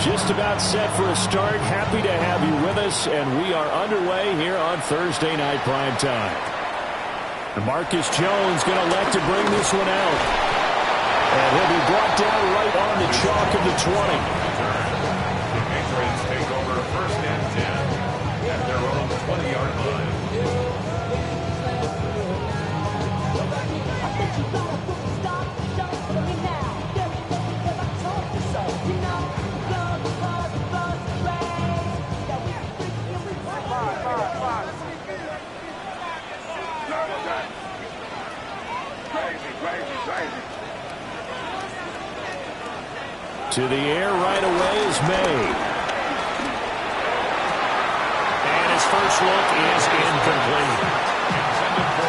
Just about set for a start. Happy to have you with us, and we are underway here on Thursday Night Prime Time. Marcus Jones going to elect to bring this one out. And he'll be brought down right on the chalk of the 20. The Patriots take over first and 10 at their own 20-yard line. To the air right away is May. And his first look is incomplete.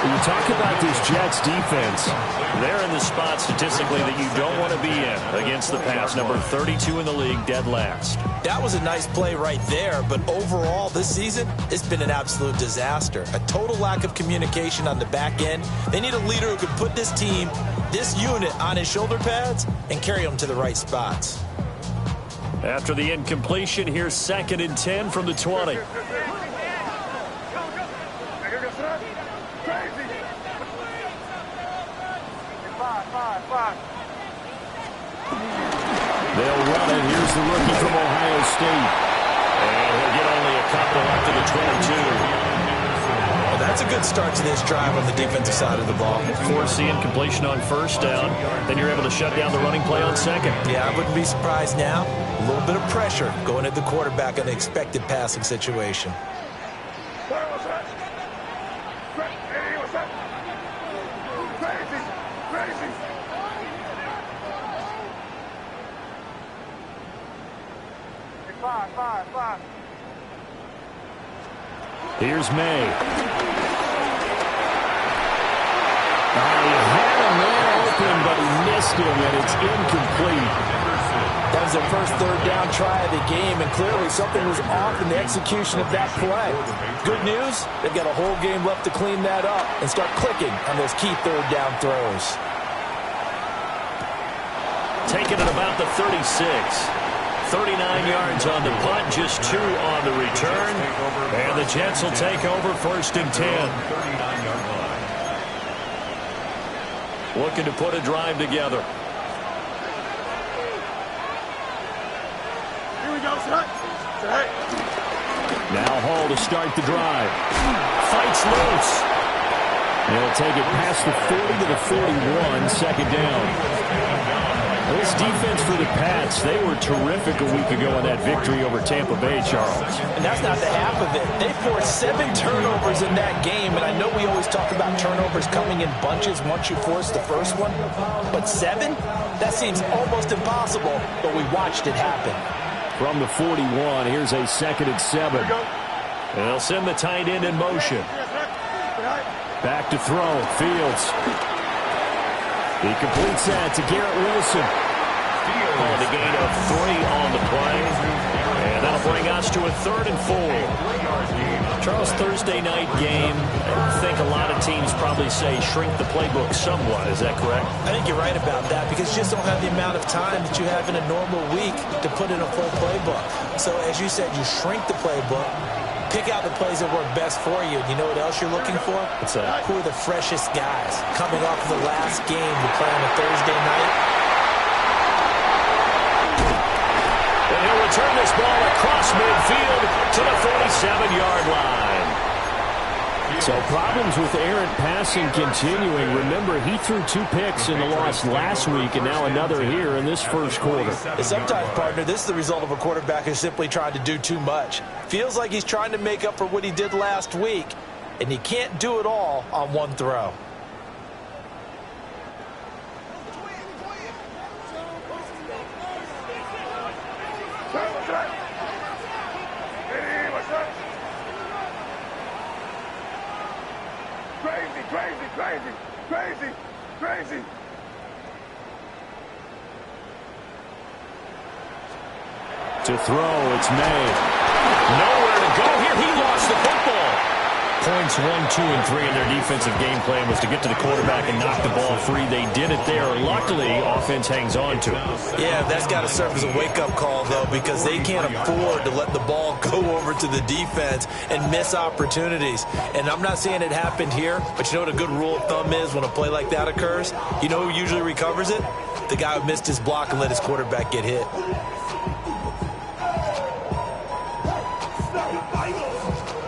When you talk about this Jets defense, they're in the spot statistically that you don't want to be in against the pass. Number 32 in the league, dead last. That was a nice play right there, but overall this season, it's been an absolute disaster. A total lack of communication on the back end. They need a leader who can put this team, this unit, on his shoulder pads and carry them to the right spots. After the incompletion, here's 2nd and 10 from the 20. They'll run it. Here's the rookie from Ohio State. And he'll get only a couple up to the 22. Well, that's a good start to this drive on the defensive side of the ball. Force the incompletion on first down. Then you're able to shut down the running play on second. Yeah, I wouldn't be surprised now. A little bit of pressure going at the quarterback in an expected passing situation. Here's May. He had a man open, but he missed him, and it's incomplete. That was their first third down try of the game, and clearly something was off in the execution of that play. Good news, they've got a whole game left to clean that up and start clicking on those key third down throws. Taken at about the 36. 39 yards on the punt, just 2 on the return. And the Jets will take over 1st and 10. Looking to put a drive together. Here we go, set. Now Hall to start the drive. Fights loose. He'll take it past the 40 to the 41, 2nd down. This defense for the Pats, they were terrific a week ago in that victory over Tampa Bay, Charles. And that's not the half of it. They forced 7 turnovers in that game, and I know we always talk about turnovers coming in bunches once you force the first one, but 7? That seems almost impossible, but we watched it happen. From the 41, here's a 2nd and 7. And they'll send the tight end in motion. Back to throw, Fields. He completes that to Garrett Wilson. On the gain of 3 on the play. And that'll bring us to a 3rd and 4. Charles, Thursday night game. I think a lot of teams probably say shrink the playbook somewhat. Is that correct? I think you're right about that because you just don't have the amount of time that you have in a normal week to put in a full playbook. So as you said, you shrink the playbook. Pick out the plays that work best for you. You know what else you're looking for? What's that? Who are the freshest guys coming off of the last game to play on a Thursday night? And he'll return this ball across midfield to the 47-yard line. So problems with errant passing continuing. Remember, he threw 2 picks in the loss last week and now another here in this first quarter. And sometimes, partner, this is the result of a quarterback who's simply trying to do too much. Feels like he's trying to make up for what he did last week, and he can't do it all on one throw. Crazy. To throw, it's May. Nowhere to go here. He lost the football. points 1, 2, and 3 in their defensive game plan was to get to the quarterback and knock the ball free. They did it there. Luckily, offense hangs on to it. Yeah, that's got to serve as a wake-up call, though, because they can't afford to let the ball go over to the defense and miss opportunities. And I'm not saying it happened here, but you know what a good rule of thumb is when a play like that occurs? You know who usually recovers it? The guy who missed his block and let his quarterback get hit.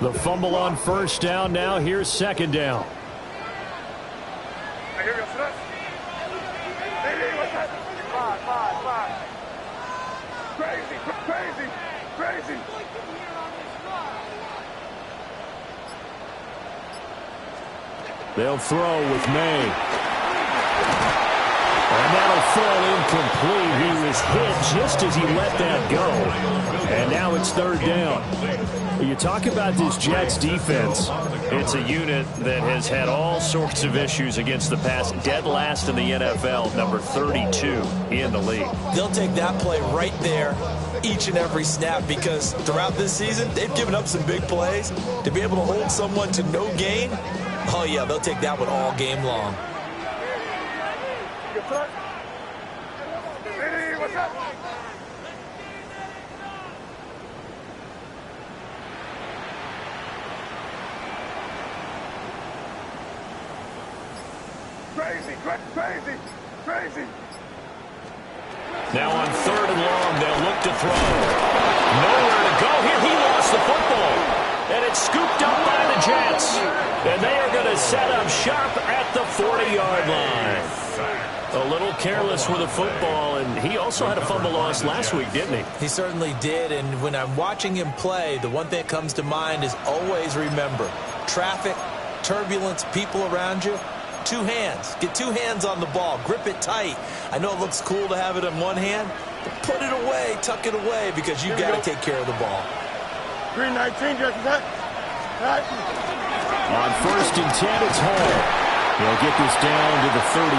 The fumble on first down. Now here's second down. Crazy. They'll throw with May. And that'll fall incomplete. He was hit just as he let that go. And now it's third down. You talk about this Jets defense. It's a unit that has had all sorts of issues against the pass. Dead last in the NFL, number 32 in the league. They'll take that play right there each and every snap because throughout this season, they've given up some big plays. To be able to hold someone to no gain, oh, yeah, they'll take that one all game long. What's up? Crazy. Now on third and long, they'll look to throw. Nowhere to go here. He lost the football. And it's scooped up by the Jets. And they are going to set up shop at the 40-yard line. A little careless with the football, and he also had a fumble loss last week, didn't he? He certainly did, and when I'm watching him play, the one thing that comes to mind is always remember, traffic, turbulence, people around you, two hands. Get two hands on the ball. Grip it tight. I know it looks cool to have it in one hand, but put it away, tuck it away, because you've got to take care of the ball. 319, Justin. Right. On first and 10, it's Hall. They'll get this down to the 38.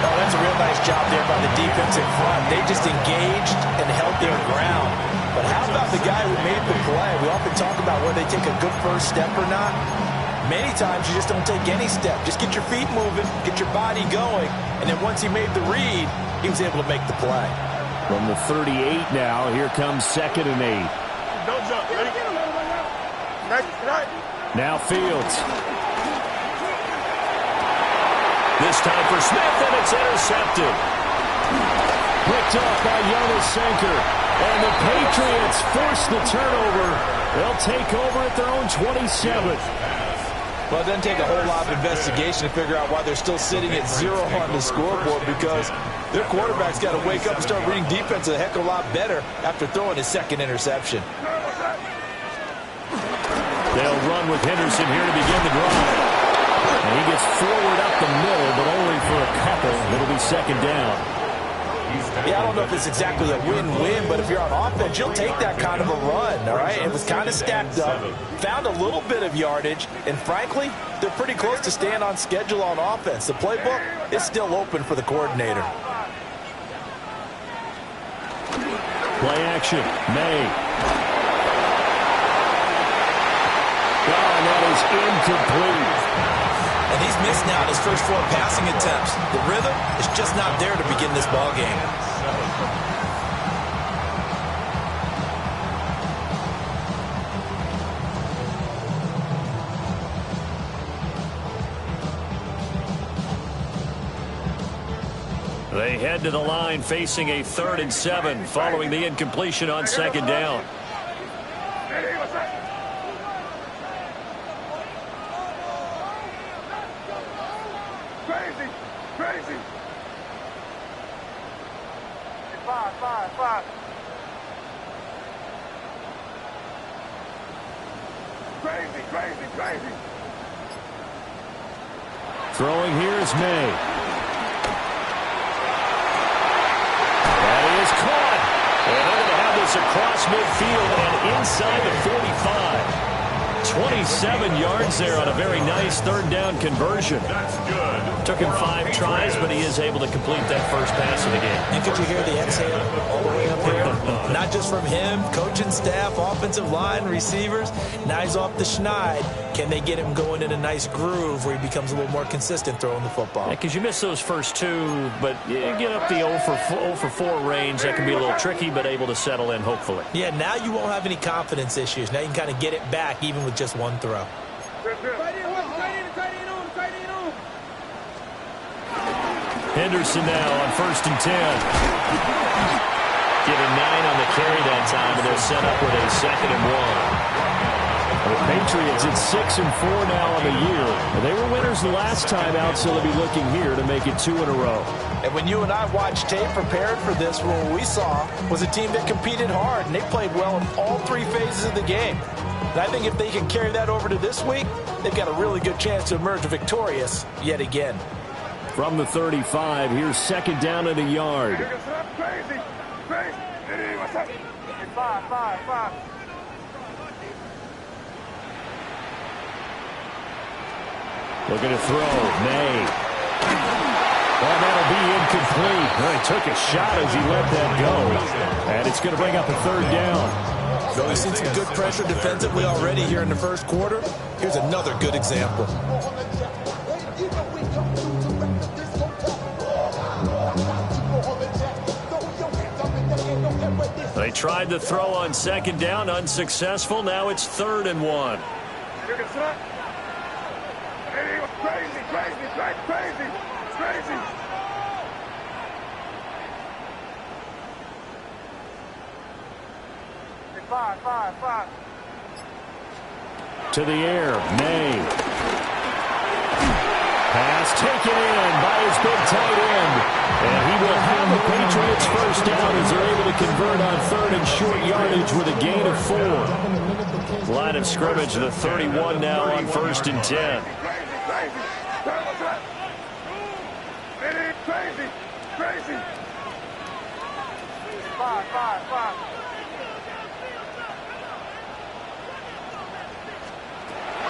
Oh, that's a real nice job there by the defense in front. They just engaged and held their ground. But how about the guy who made the play? We often talk about whether they take a good first step or not. Many times you just don't take any step. Just get your feet moving, get your body going, and then once he made the read, he was able to make the play. From the 38 now, here comes second and 8. Don't jump. Ready? Right. Now Fields. This time for Smith, and it's intercepted. Picked off by Jonas Sanker. And the Patriots force the turnover. They'll take over at their own 27. Well, it doesn't take a whole lot of investigation to figure out why they're still sitting at 0 on the scoreboard, because their quarterback's got to wake up and start reading defense a heck of a lot better after throwing his second interception. They'll run with Henderson here to begin the drive. And he gets forward up the middle, but only for a couple. It'll be second down. Yeah, I don't know if it's exactly a win-win, but if you're on offense, you'll take that kind of a run, all right? It was kind of stacked up, found a little bit of yardage, and frankly, they're pretty close to staying on schedule on offense. The playbook is still open for the coordinator. Play action, May. That is incomplete. And he's missed now his first 4 passing attempts. The rhythm is just not there to begin this ball game. They head to the line facing a 3rd and 7 following the incompletion on second down. Crazy. 5. Crazy. Throwing here is May. That is caught. And they're going to have this across midfield and inside the 45. 27 yards there on a very nice third down conversion. That's good. Took him 5 tries, but he is able to complete that first pass of the game. And could you hear the exhale all the way up here? Not just from him, coaching staff, offensive line, receivers. Now he's off the schneid. Can they get him going in a nice groove where he becomes a little more consistent throwing the football? Because you miss those first 2, but you get up the 0 for 4 range. That can be a little tricky, but able to settle in, hopefully. Yeah, now you won't have any confidence issues. Now you can kind of get it back even with just one throw. Henderson now on 1st and 10. Given 9 on the carry that time, and they're set up with a 2nd and 1. The Patriots at 6 and 4 now on the year. They were winners the last time out, so they'll be looking here to make it 2 in a row. And when you and I watched tape prepared for this, what we saw was a team that competed hard, and they played well in all 3 phases of the game. And I think if they can carry that over to this week, they've got a really good chance to emerge victorious yet again. From the 35, here's 2nd down and a yard. Crazy. Crazy. What's up? 5. Looking to throw. May. Well, that'll be incomplete. Well, he took a shot as he let that go. And it's going to bring up a 3rd down. Though we've seen some good pressure defensively already here in the first quarter, here's another good example. They tried to throw on 2nd down, unsuccessful. Now it's 3rd and 1. Crazy. Five. To the air, May. Pass taken in by his big tight end. And he will have the Patriots first down as they're able to convert on 3rd and short yardage with a gain of 4. Line of scrimmage, the 31 now on 1st and 10. Crazy. 5.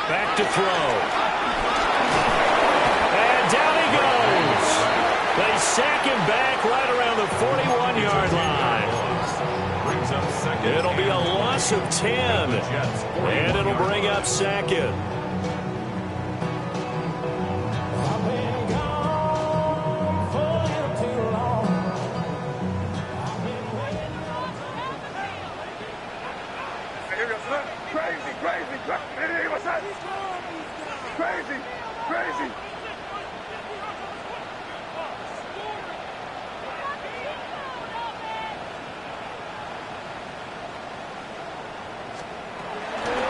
Back to throw. And down he goes. They sack him back right around the 41-yard line. It'll be a loss of 10. And it'll bring up 2nd. Crazy.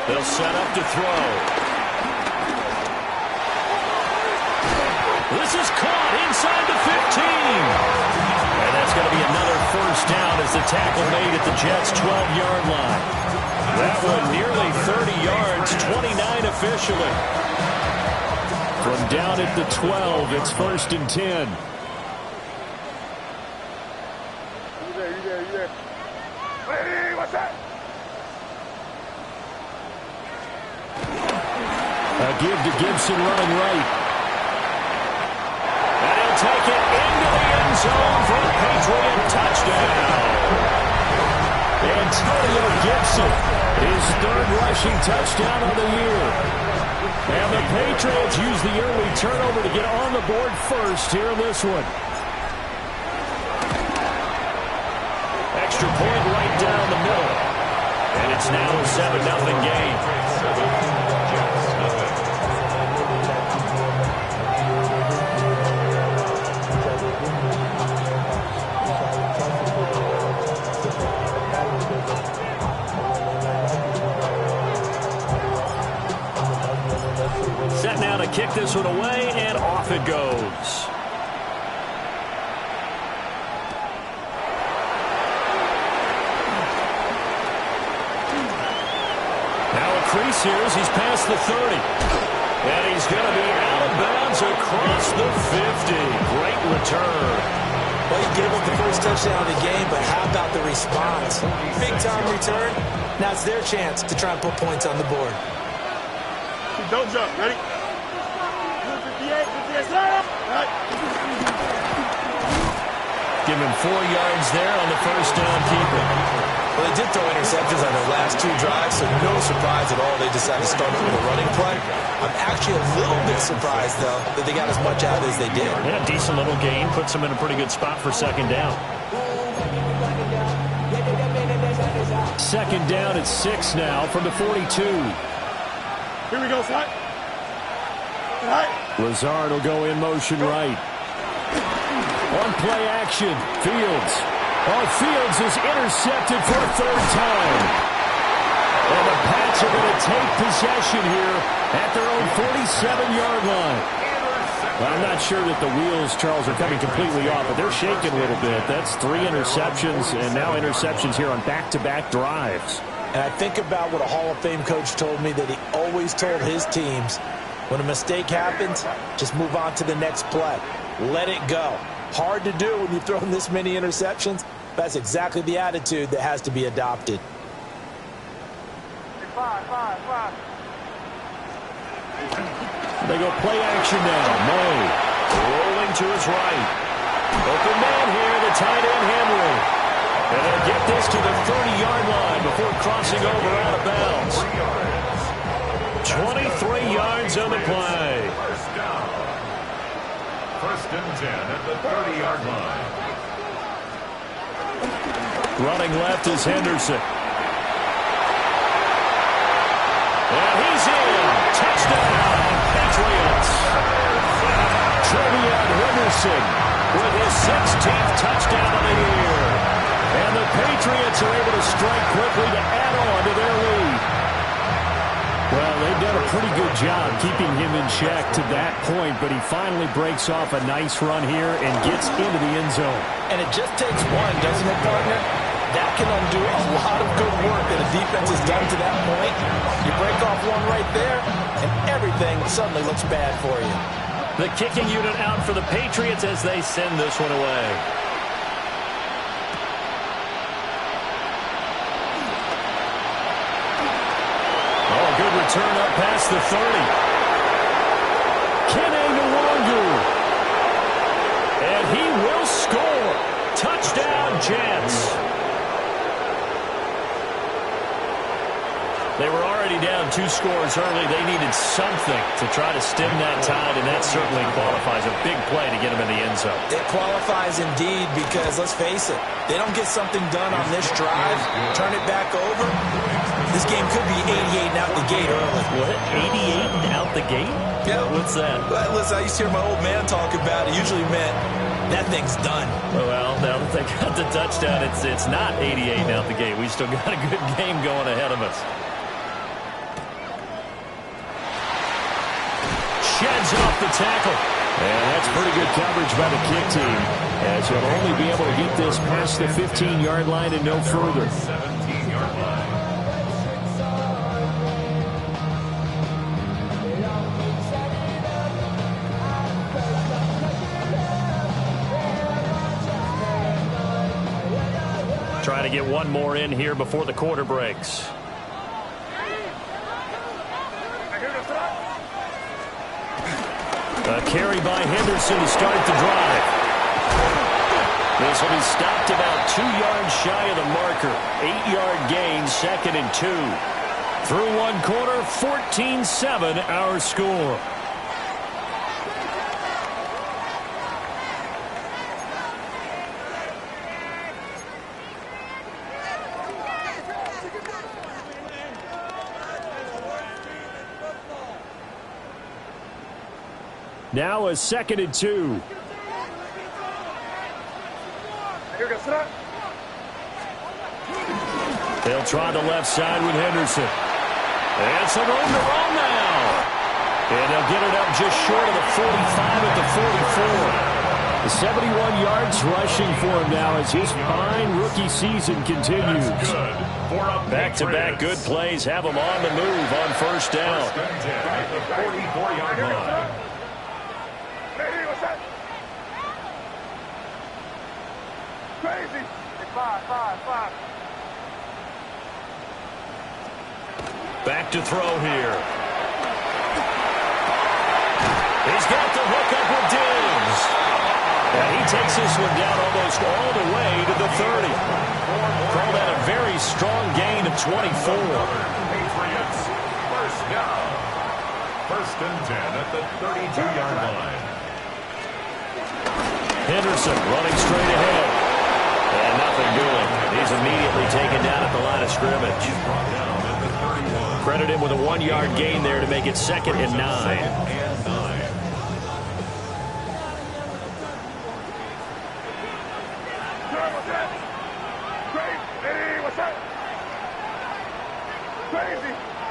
They'll set up to throw. This is caught inside the 15. And that's going to be another first down as the tackle made at the Jets' 12-yard line. That one nearly 30 yards, 29 officially. From down at the 12, it's 1st and 10. You there. Hey, what's that? A give to Gibson running right. And he'll take it into the end zone for a Patriot touchdown. Antonio Gibson, his 3rd rushing touchdown of the year. And the Patriots use the early turnover to get on the board first here in this one. Extra point right down the middle. And it's now a 7-0 game. Set now to kick this one away, and off it goes. Now a crease here as he's past the 30. And he's going to be out of bounds across the 50. Great return. Well, he gave up the first touchdown of the game, but how about the response? Big-time return. Now it's their chance to try and put points on the board. Don't jump. Ready? 58, 58, slide up. All right. Give him 4 yards there on the first down keeper. Well, they did throw interceptions on their last 2 drives, so no surprise at all they decided to start with a running play. I'm actually a little bit surprised, though, that they got as much out as they did. Yeah, decent little gain. Puts them in a pretty good spot for second down. Second down at 6 now from the 42. Here we go, slide. Right. Lazard will go in motion right. On play action, Fields. Fields is intercepted for a 3rd time. And the Pats are going to take possession here at their own 47-yard line. Well, I'm not sure that the wheels, Charles, are coming completely off, but they're shaking a little bit. That's 3 interceptions, and now interceptions here on back-to-back drives. And I think about what a Hall of Fame coach told me that he always told his teams, when a mistake happens, just move on to the next play. Let it go. Hard to do when you've thrown this many interceptions. That's exactly the attitude that has to be adopted. Five. They go play action now. May rolling to his right. Open man here, the tight end Henry. And they'll get this to the 30-yard line before crossing over out of bounds. 23 yards on the play. First down. First and 10 at the 30-yard line. Running left is Henderson. And he's in. Touchdown, Patriots. Trevion Henderson with his 16th touchdown of the year. And the Patriots are able to strike quickly to add on to their lead. Well, they've done a pretty good job keeping him in check to that point, but he finally breaks off a nice run here and gets into the end zone. And it just takes one, doesn't it, partner? That can undo a lot of good work that a defense has done to that point. You break off one right there, and everything suddenly looks bad for you. The kicking unit out for the Patriots as they send this one away. Oh, a good return up past the 30. Kene Nwangu. And he will score. Touchdown, Jets. They were already down 2 scores early. They needed something to try to stem that tide, and that certainly qualifies. A big play to get them in the end zone. It qualifies indeed because, let's face it, they don't get something done on this drive, turn it back over, this game could be 88 and out the gate early. What? 88 and out the gate? Yeah. What's that? Well, listen, I used to hear my old man talk about it. Usually meant that thing's done. Well, now that they got the touchdown, it's not 88 and out the gate. We still got a good game going ahead of us. Sheds off the tackle. And that's pretty good coverage by the kick team, as he'll only be able to get this past the 15-yard line and no further. 17-yard line. Trying to get one more in here before the quarter breaks. A carry by Henderson to start the drive. This will be stopped about 2 yards shy of the marker. 8-yard gain, 2nd and 2. Through one quarter, 14-7 our score. Now a 2nd and 2. They'll try the left side with Henderson. And some room to run now. And they'll get it up just short of the 45 at the 44. The 71 yards rushing for him now as his fine rookie season continues. Back-to-back good plays have him on the move on first down. First and 10 at the 44-yard line. Crazy. Five. Back to throw here. He's got the hook up with Diggs. And he takes this one down almost all the way to the 30. Call that a very strong gain of 24. Patriots, first down. First and 10 at the 32-yard line. Henderson running straight ahead. And nothing doing. He's immediately taken down at the line of scrimmage. Brought down at the 31. Credit him with a 1-yard gain there to make it 2nd and 9. And 9.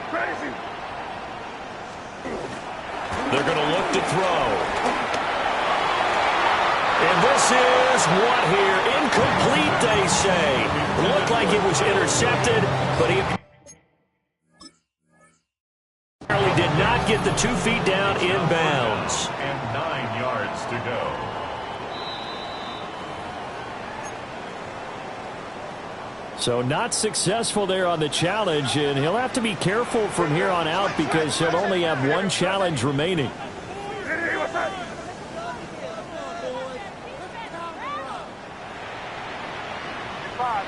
Crazy. They're going to look to throw. And this is what here? Incomplete, they say. Looked like it was intercepted, but he apparently did not get the 2 feet down in bounds. And 9 yards to go. So not successful there on the challenge, and he'll have to be careful from here on out because he'll only have 1 challenge remaining. Five.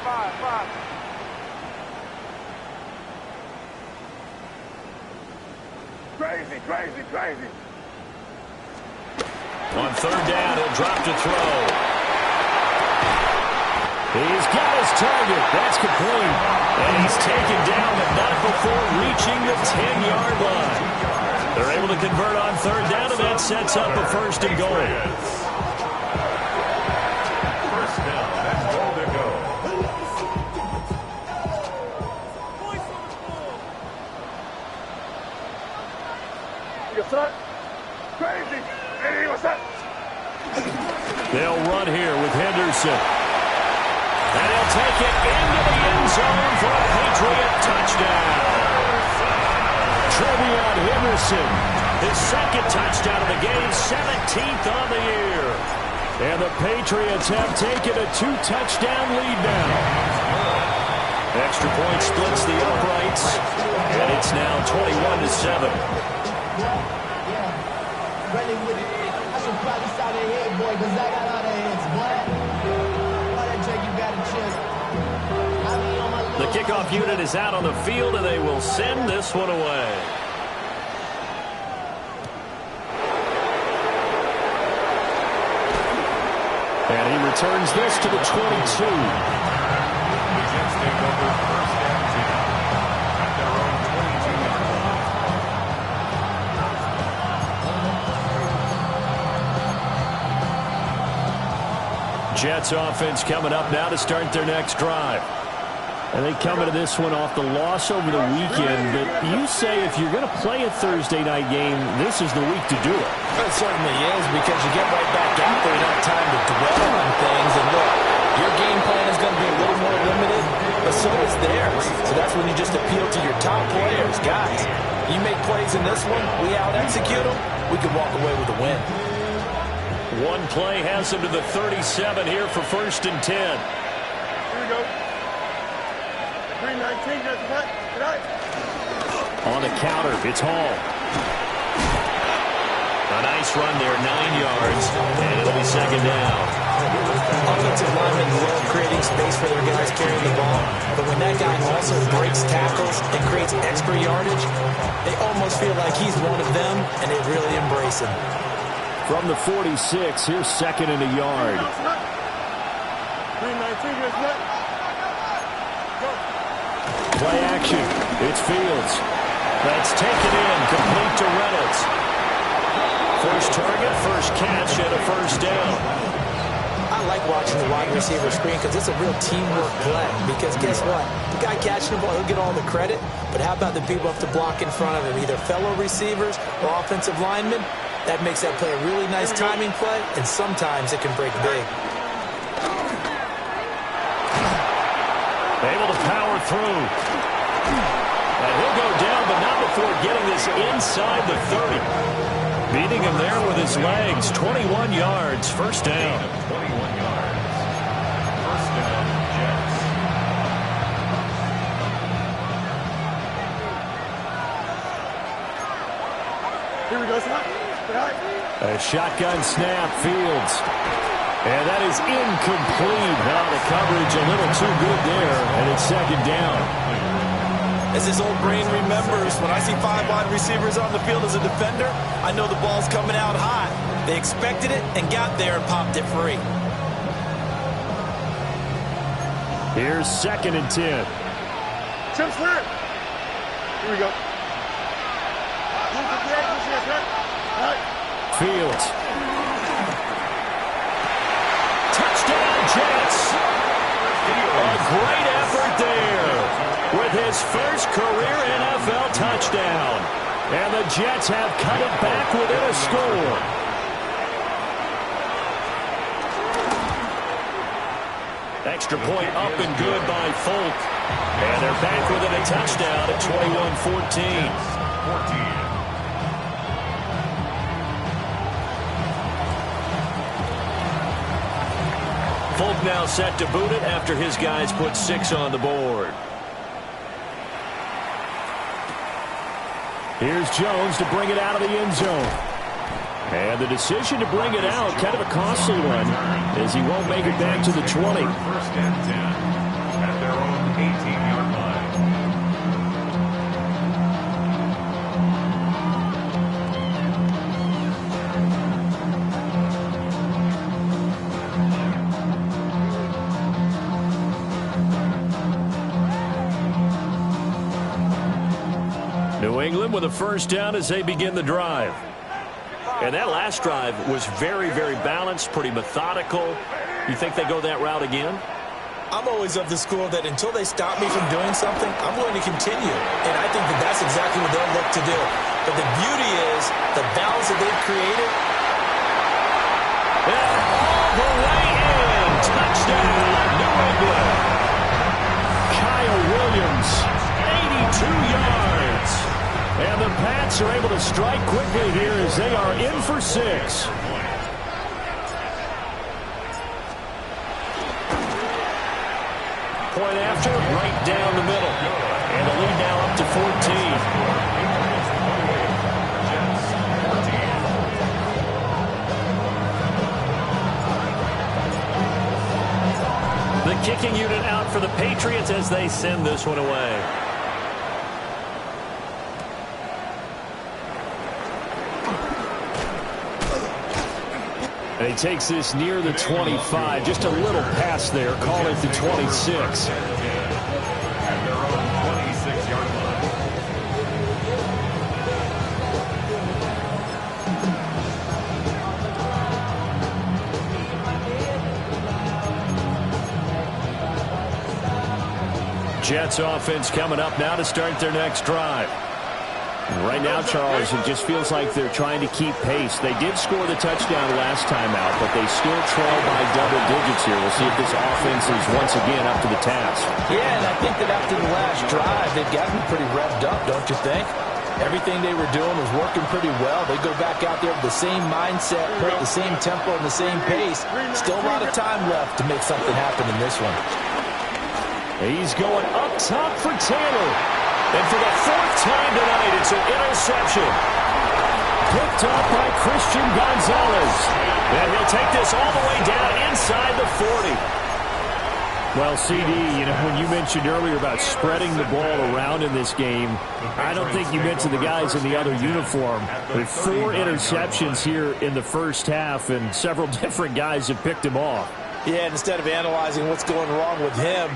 Crazy. On 3rd down, he'll drop to throw. He's got his target. That's complete. And he's taken down, but not before reaching the 10-yard line. They're able to convert on 3rd down, and that sets up a 1st and goal. First down and goal to go. Crazy. Hey, what's that? They'll run here with Henderson. And he'll take it into the end zone for a Patriot touchdown. Trevion Henderson, his 2nd touchdown of the game, 17th on the year. And the Patriots have taken a 2-touchdown lead now. Extra point splits the uprights, and it's now 21-7. I should probably start a head, boy, because I got all the heads, boy. The kickoff unit is out on the field, and they will send this one away. And he returns this to the 22. The Jets take over first and 10 at their own 22-yard line. Jets offense coming up now to start their next drive. And they come into this one off the loss over the weekend. But you say if you're going to play a Thursday night game, this is the week to do it. It certainly is, because you get right back out there. You don't have time to dwell on things. And look, your game plan is going to be a little more limited, but so is theirs. So that's when you just appeal to your top players. Guys, you make plays in this one, we out-execute them, we can walk away with a win. One play has them to the 37 here for 1st and 10. Here we go. 319, tonight. On the counter, it's Hall. A nice run there, 9 yards, and it'll be 2nd down. Offensive linemen love creating space for their guys carrying the ball, but when that guy also breaks tackles and creates extra yardage, they almost feel like he's one of them, and they really embrace him. From the 46, here's 2nd and a yard. 319, here's what? Play action. It's Fields. That's taken in, complete to Reynolds. First target, first catch, and a 1st down. I like watching the wide receiver screen because it's a real teamwork play. Because guess what? The guy catching the ball, he'll get all the credit. But how about the people have to block in front of him, either fellow receivers or offensive linemen? That makes that play a really nice timing play, and sometimes it can break big. Able to power through. And he'll go down, but not before getting this inside the 30. Beating him there with his legs. 21 yards, 1st down. 21 yards. First down, Jets. Here we go, son. A shotgun snap, Fields. And that is incomplete. Now the coverage a little too good there, and it's second down. As his old brain remembers, when I see 5 wide receivers on the field as a defender, I know the ball's coming out hot. They expected it and got there and popped it free. Here's 2nd and 10. Chip's clear. Here we go. Fields. Touchdown, Jets. A great effort there with his first career NFL touchdown. And the Jets have cut it back within a score. Extra point up and good by Folk. And they're back within a touchdown at 21-14. Folk now set to boot it after his guys put 6 on the board. Here's Jones to bring it out of the end zone. And the decision to bring it out, kind of a costly one, as he won't make it back to the 20. 1st and 10 at their own 18-yard line. New England with a first down as they begin the drive. And that last drive was very, very balanced, pretty methodical. You think they go that route again? I'm always of the school that until they stop me from doing something, I'm going to continue. And I think that that's exactly what they'll look to do. But the beauty is the balance that they've created. And all the way in. Touchdown, New England. Kyle Williams, 82 yards. And the Pats are able to strike quickly here as they are in for 6. Point after, right down the middle. And the lead now up to 14. The kicking unit out for the Patriots as they send this one away. And he takes this near the 25. Just a little pass there. Call it the 26. At their own 26-yard line. Jets offense coming up now to start their next drive. Right now, Charles, it just feels like they're trying to keep pace. They did score the touchdown last time out, but they still trail by double digits here. We'll see if this offense is once again up to the task. Yeah, and I think that after the last drive, they've got to be pretty revved up, don't you think? Everything they were doing was working pretty well. They go back out there with the same mindset, put the same tempo and the same pace. Still a lot of time left to make something happen in this one. He's going up top for Taylor. And for the 4th time tonight, it's an interception. Picked up by Christian Gonzalez. And he'll take this all the way down inside the 40. Well, CD, you know, when you mentioned earlier about spreading the ball around in this game, I don't think you mentioned the guys in the other uniform. With 4 interceptions here in the first half, and several different guys have picked him off. Yeah, and instead of analyzing what's going wrong with him,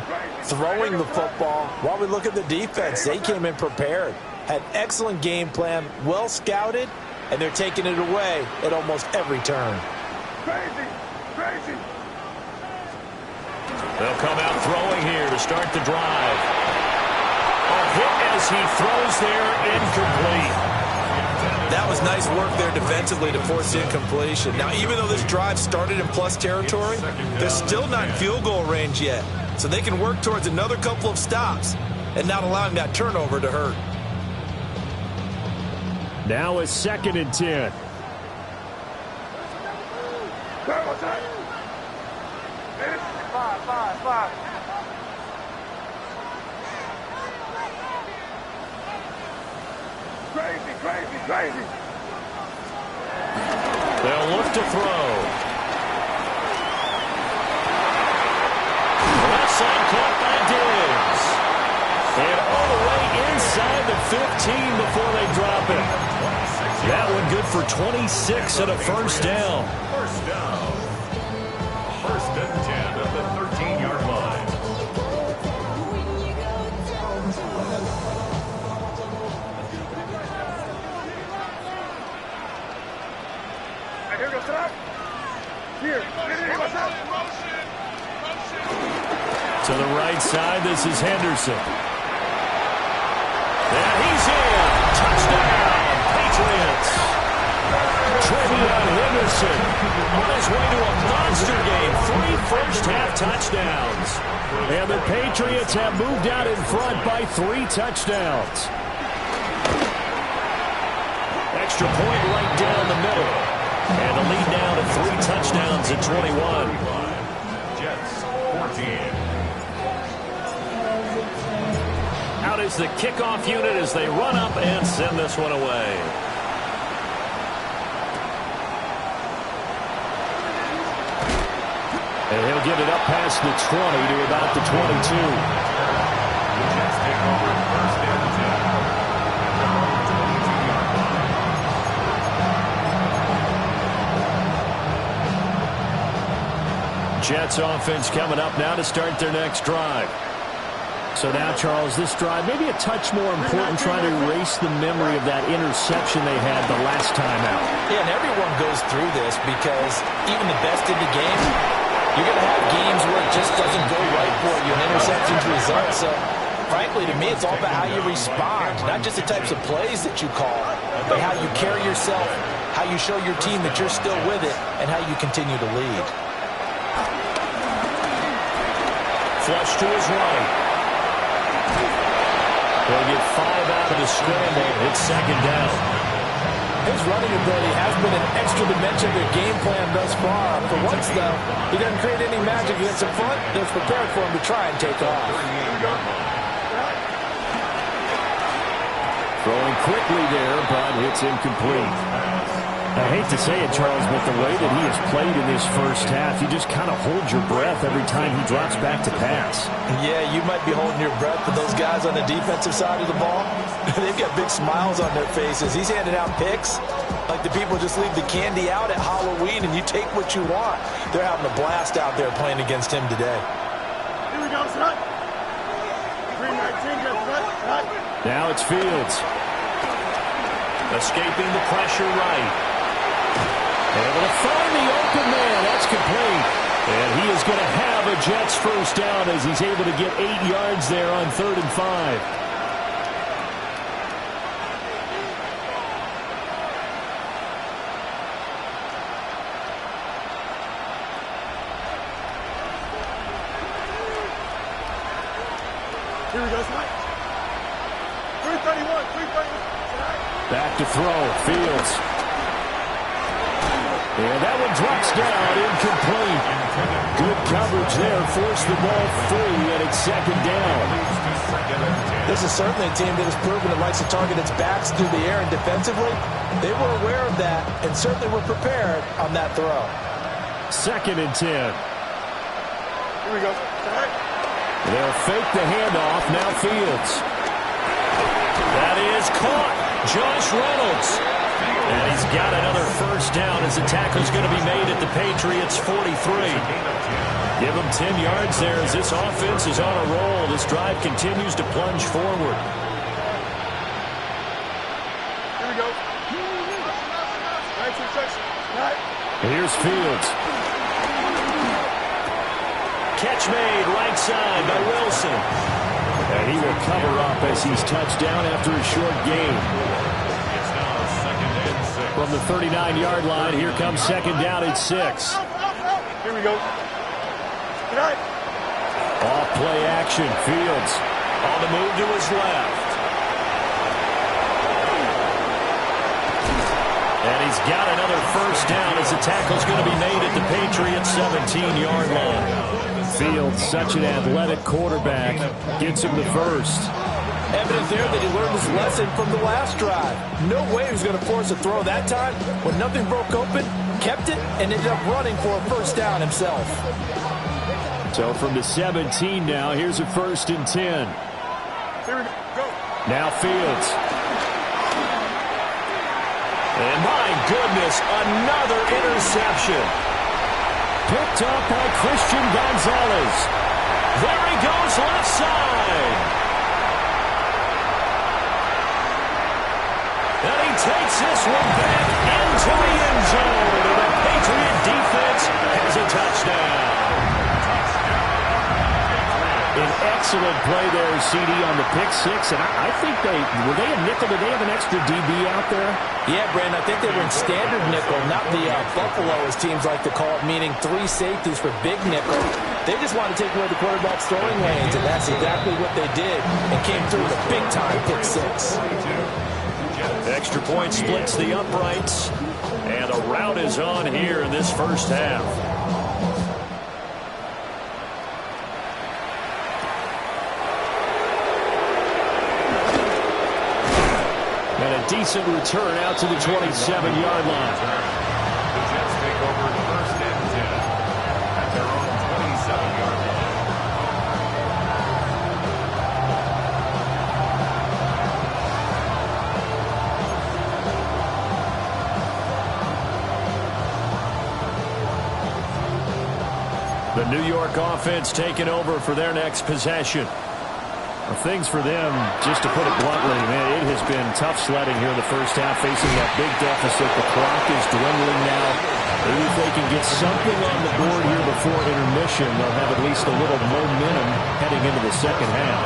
throwing the football, while we look at the defense, they came in prepared. Had excellent game plan, well scouted, and they're taking it away at almost every turn. Crazy, crazy. They'll come out throwing here to start the drive. A hit as he throws there, incomplete. That was nice work there defensively to force incompletion. Now, even though this drive started in plus territory, they're still not in field goal range yet. So they can work towards another couple of stops and not allowing that turnover to hurt. Now a 2nd and 10. Five. Crazy. They'll look to throw. Left side caught by Diggs. And all the way inside the 15 before they drop it. That one good for 26 and a first down. First down. First and 10 at the 13-yard line. Here we go, stop. Here, what's up? To the right side, this is Henderson. And he's in. Touchdown, Patriots. Trevion Henderson on his way to a monster game. 3 first-half touchdowns. And the Patriots have moved out in front by 3 touchdowns. Extra point right down the middle. And a lead down to 3 touchdowns at 21. Jets, 14. Out is the kickoff unit as they run up and send this one away. And he'll get it up past the 20 to about the 22. The Jets take over first and 10. Jets offense coming up now to start their next drive. So now, Charles, this drive maybe a touch more important, trying to erase the memory of that interception they had the last time out. Yeah, and everyone goes through this because even the best in the game, you're going to have games where it just doesn't go right for you and interceptions result. So, frankly, to me, it's all about how you respond, not just the types of plays that you call, but how you carry yourself, how you show your team that you're still with it, and how you continue to lead. Flush to his right. They'll get 5 out of the scramble. It's second down. His running ability has been an extra dimension of their game plan thus far. For once, though, he doesn't create any magic against the front. They're prepared for him to try and take off. Throwing quickly there, but it's incomplete. I hate to say it, Charles, but the way that he has played in this first half, you just kind of hold your breath every time he drops back to pass. Yeah, you might be holding your breath, but those guys on the defensive side of the ball, they've got big smiles on their faces. He's handing out picks like the people just leave the candy out at Halloween and you take what you want. They're having a blast out there playing against him today. Here we go, son. 319, just right. Now it's Fields. Escaping the pressure right. Able to find the open man. That's complete. And he is going to have a Jets first down as he's able to get 8 yards there on 3rd and 5. Here we go, son. 331. Back to throw. Fields. And that one drops down, incomplete. Good coverage there, forced the ball free, and it's second down. This is certainly a team that has proven it likes to target its backs through the air and defensively. They were aware of that and certainly were prepared on that throw. 2nd and 10. Here we go. They'll fake the handoff, now Fields. That is caught. Josh Reynolds. And he's got another first down as the tackle's going to be made at the Patriots 43. Give them 10 yards there as this offense is on a roll. This drive continues to plunge forward. Here we go. Here's Fields. Catch made right side by Wilson. And he will cover up as he's touched down after a short gain. From the 39-yard line, here comes second down at 6. Here we go. Off play action. Fields on the move to his left. And he's got another first down as the tackle's going to be made at the Patriots 17-yard line. Fields, such an athletic quarterback, gets him the first. Evident there that he learned his lesson from the last drive. No way he was going to force a throw that time. When nothing broke open, kept it and ended up running for a first down himself. So from the 17 now, here's a 1st and 10. Now Fields. And my goodness, another interception. Picked up by Christian Gonzalez. There he goes left side. And he takes this one back into the end zone. And the Patriot defense has a touchdown. An excellent play there, CD, on the pick six. And I think were they a nickel? Did they have an extra DB out there? Yeah, Brandon, I think they were in standard nickel, not the Buffalo, as teams like to call it, meaning 3 safeties for big nickel. They just wanted to take away the quarterback's throwing lanes, and that's exactly what they did, and came through with a big-time pick six. Extra point splits the uprights, and a rout is on here in this first half. And a decent return out to the 27-yard line. The Jets take over 1st and 10 at their own 27-yard line. The New York offense taking over for their next possession. Things for them, just to put it bluntly, man, it has been tough sledding here in the first half, facing that big deficit. The clock is dwindling now. Maybe if they can get something on the board here before intermission, they'll have at least a little momentum heading into the second half.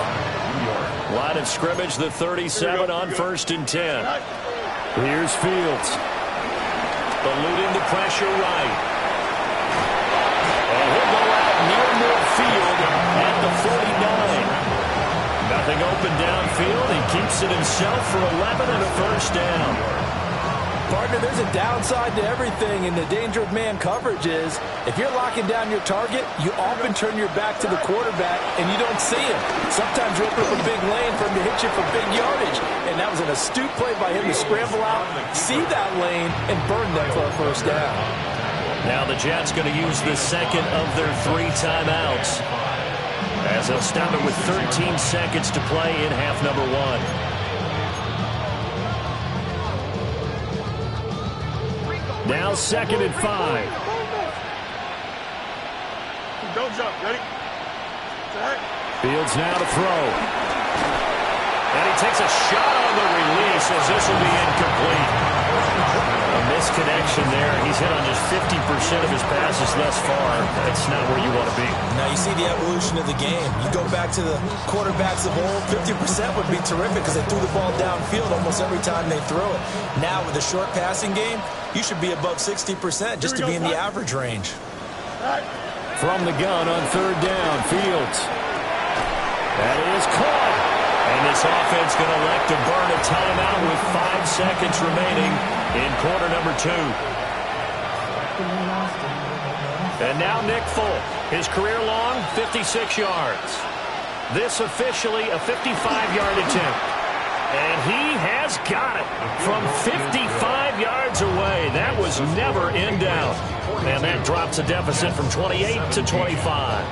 Line of scrimmage, the 37 on 1st and 10. Here's Fields. Eluding the pressure right. And he'll go out near midfield at the 49. Nothing open downfield. He keeps it himself for 11 and a first down. Partner, there's a downside to everything, and the danger of man coverage is if you're locking down your target, you often turn your back to the quarterback and you don't see him. Sometimes you open up a big lane for him to hit you for big yardage, and that was an astute play by him to scramble out, see that lane, and burn them for a first down. Now the Jets going to use the second of their 3 timeouts, as they'll stop it with 13 seconds to play in half number 1. Now 2nd and 5. Don't jump. Ready? Set. Fields now to throw. And he takes a shot on the release as this will be incomplete. A misconnection there. He's hit on just 50% of his passes thus far. That's not where you want to be. Now you see the evolution of the game. You go back to the quarterbacks of old, 50% would be terrific because they threw the ball downfield almost every time they throw it. Now with the short passing game, you should be above 60% just to be in the average range. From the gun on 3rd down, Fields. That is caught. And this offense going to elect to burn a timeout with 5 seconds remaining in quarter number 2. And now Nick Folk. His career long, 56 yards. This officially a 55-yard attempt. And he has got it from 55 yards away. That was never in doubt. And that drops a deficit from 28 to 25.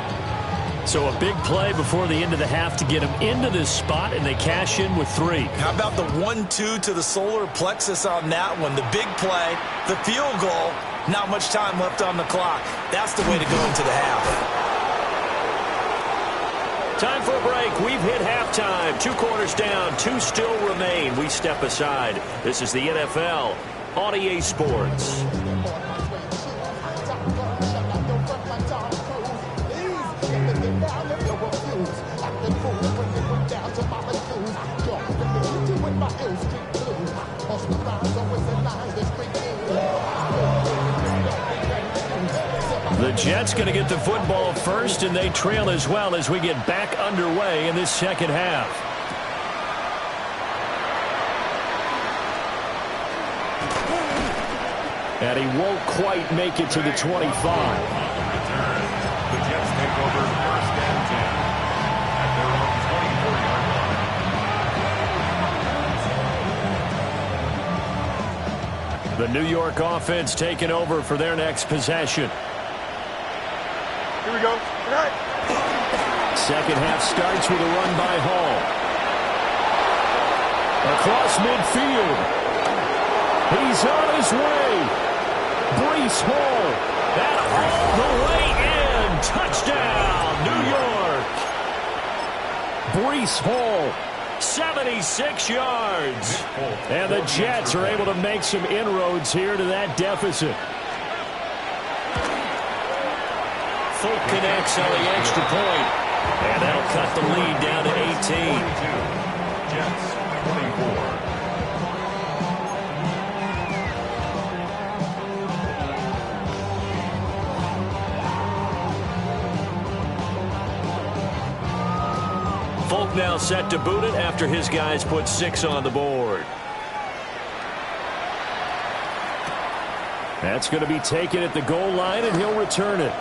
So a big play before the end of the half to get him into this spot, and they cash in with 3. How about the 1-2 to the solar plexus on that one? The big play, the field goal, not much time left on the clock. That's the way to go into the half. Time for a break. We've hit halftime. 2 quarters down, 2 still remain. We step aside. This is the NFL on EA Sports. The Jets going to get the football first, and they trail as well as we get back underway in this second half. And he won't quite make it to the 25. The Jets take over 1st and 10 at their own 24-yard line. The New York offense taking over for their next possession. Here we go. Second half starts with a run by Hall. Across midfield. He's on his way. Breece Hall. And all the way in. Touchdown, New York. Breece Hall. 76 yards. And the Jets are able to make some inroads here to that deficit. Folk connects on the extra point. And that'll cut the lead down to 18. Jets 24. Folk now set to boot it after his guys put 6 on the board. That's going to be taken at the goal line, and he'll return it.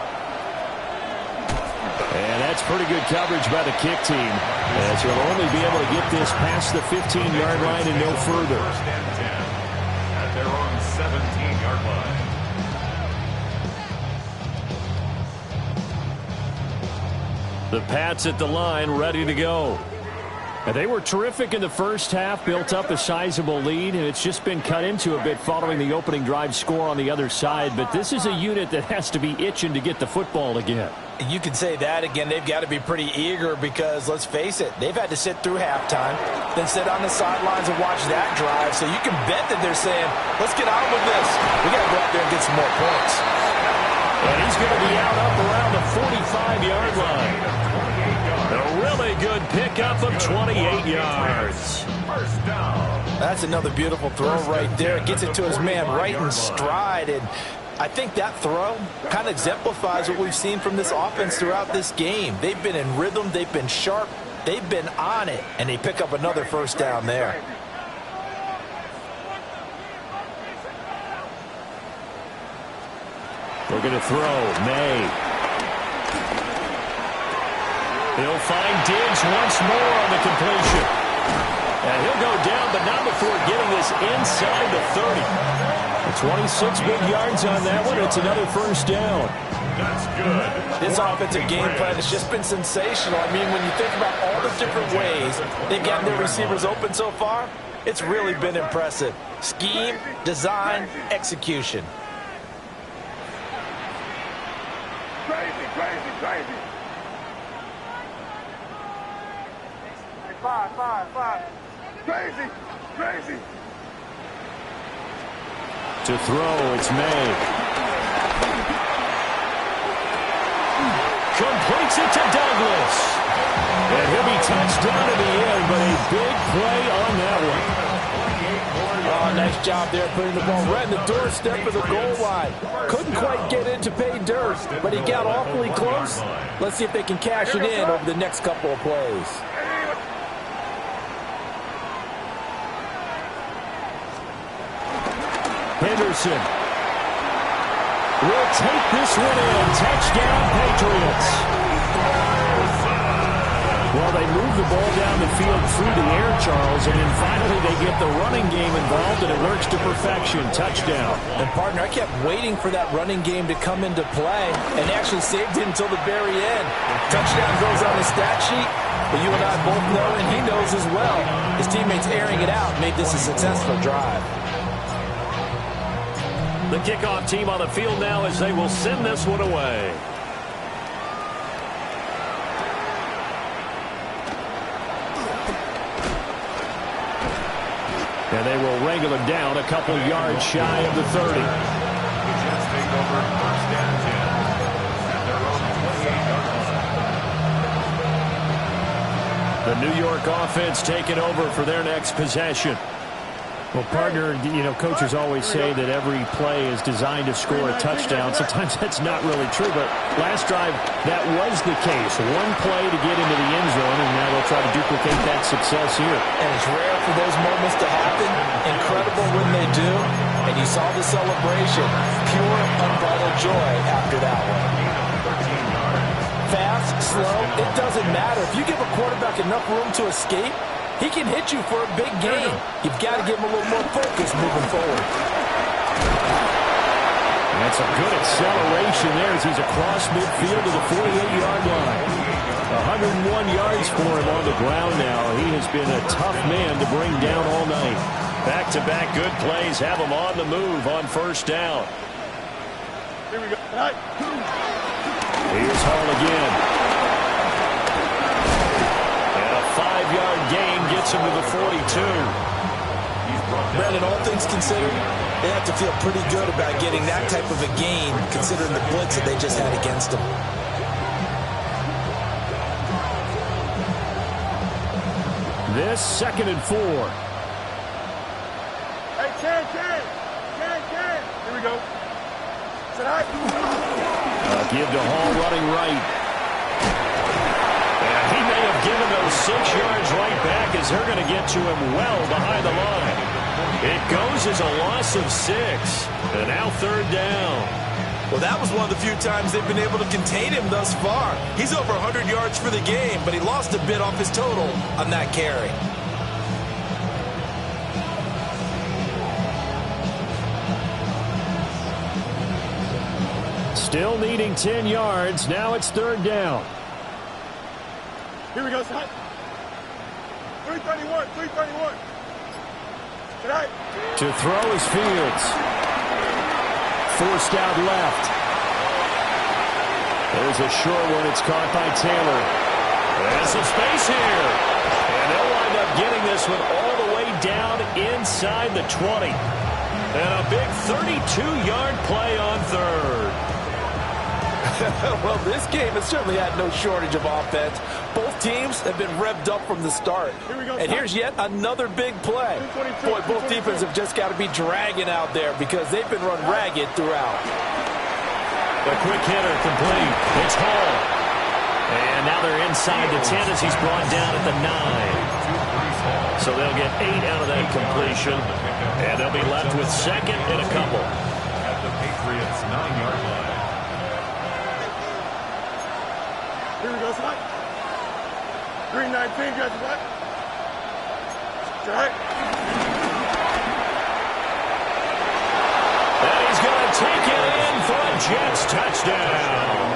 And that's pretty good coverage by the kick team, as he'll only be able to get this past the 15-yard line and no further. First and 10 at their own 17-yard line. The Pats at the line, ready to go. And they were terrific in the first half, built up a sizable lead, and it's just been cut into a bit following the opening drive score on the other side. But this is a unit that has to be itching to get the football again. You can say that again. They've got to be pretty eager because, let's face it, they've had to sit through halftime, then sit on the sidelines and watch that drive. So you can bet that they're saying, let's get on with this. We got to go out there and get some more points. And he's going to be out up around the 45-yard line. A really good pickup of 28 yards. First down. That's another beautiful throw right there. Gets it to his man right in stride. And I think that throw kind of exemplifies what we've seen from this offense throughout this game. They've been in rhythm. They've been sharp. They've been on it. And they pick up another first down there. We're going to throw. May. He'll find Diggs once more on the completion. And he'll go down, but not before getting this inside the 30. 26 big yards on that one. It's another first down. That's good. This offensive game plan has just been sensational. I mean, when you think about all the different ways they've gotten their receivers open so far, it's really been impressive. Scheme, design, execution. Crazy, crazy, crazy. Five. Crazy, crazy. To throw, it's May. Completes it to Douglas. And he'll be touched down in the end, but a big play on that one. Oh, nice job there putting the ball right in the doorstep of the goal line. Couldn't quite get in to pay dirt, but he got awfully close. Let's see if they can cash it in over the next couple of plays. Henderson will take this one in. Touchdown, Patriots. Well, they move the ball down the field through the air, Charles, and then finally they get the running game involved, and it works to perfection. Touchdown. And, partner, I kept waiting for that running game to come into play, and actually saved it until the very end. Touchdown goes on the stat sheet, but you and I both know, and he knows as well, his teammates airing it out made this a successful drive. The kickoff team on the field now as they will send this one away. And they will wrangle him down a couple yards shy of the 30. The Jets take over first and 10 at their own 28-yard line. The New York offense taking over for their next possession. Well, partner, you know, coaches always say that every play is designed to score a touchdown. Sometimes that's not really true, but last drive, that was the case. One play to get into the end zone, and now they'll try to duplicate that success here. And it's rare for those moments to happen. Incredible when they do. And you saw the celebration. Pure, unbridled joy after that one. Fast, slow, it doesn't matter. If you give a quarterback enough room to escape, he can hit you for a big game. You've got to give him a little more focus moving forward. And some good acceleration there as he's across midfield to the 48-yard line. 101 yards for him on the ground now. He has been a tough man to bring down all night. Back-to-back good plays have him on the move on first down. Here we go. Right. Here's Hall again. And a 5-yard gain gets him to the 42. Brandon, all things considered, they have to feel pretty good about getting that type of a gain, considering the blitz that they just had against them. This 2nd and 4. Hey, Ken. Here we go. Tonight. Give to Hall running right. And he may have given those 6 yards right back as they're going to get to him well behind the line. It goes as a loss of 6. And now 3rd down. Well, that was one of the few times they've been able to contain him thus far. He's over 100 yards for the game, but he lost a bit off his total on that carry. Still needing 10 yards. Now it's 3rd down. Here we go, son. 331. Tonight. To throw is Fields. Forced out left. There's a short one. It's caught by Taylor. There's some space here. And they'll wind up getting this one all the way down inside the 20. And a big 32-yard play on 3rd. Well, this game has certainly had no shortage of offense. Both teams have been revved up from the start. And here's yet another big play. Boy, both defenses have just got to be dragging out there because they've been run ragged throughout. The quick hitter complete. It's Hall. And now they're inside the 10 as he's brought down at the 9. So they'll get 8 out of that completion. And they'll be left with 2nd and a couple. At the Patriots' 9-yard line. Here we go, son. 319, guys, what? Tonight. And he's going to take it in for a Jets touchdown.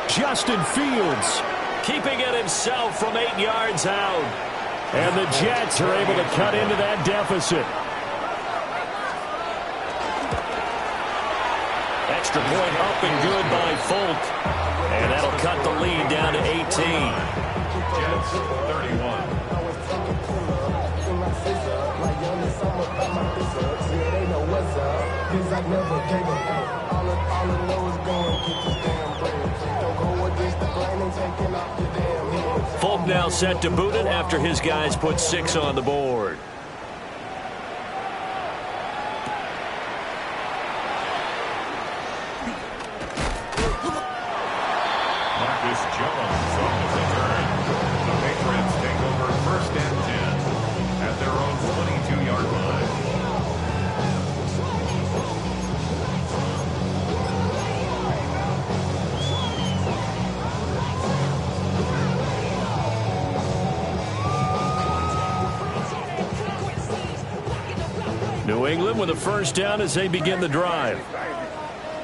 Justin Fields keeping it himself from 8 yards out. And the Jets are able to cut into that deficit. Extra point up and good by Folk. And that'll cut the lead down to 18. Jets 31. Folk now set to boot it after his guys put 6 on the board. Jones on the return. The Patriots take over 1st and 10 at their own 22-yard line. New England with a 1st down as they begin the drive.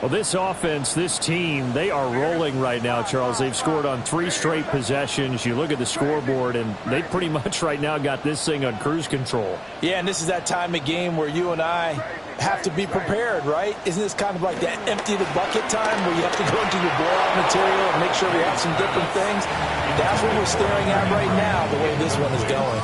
Well, this offense, this team, they are rolling right now, Charles. They've scored on 3 straight possessions. You look at the scoreboard, and they pretty much right now got this thing on cruise control. Yeah, and this is that time of game where you and I have to be prepared, right? Isn't this kind of like that empty the bucket time where you have to go into your blowout material and make sure we have some different things? That's what we're staring at right now, the way this one is going.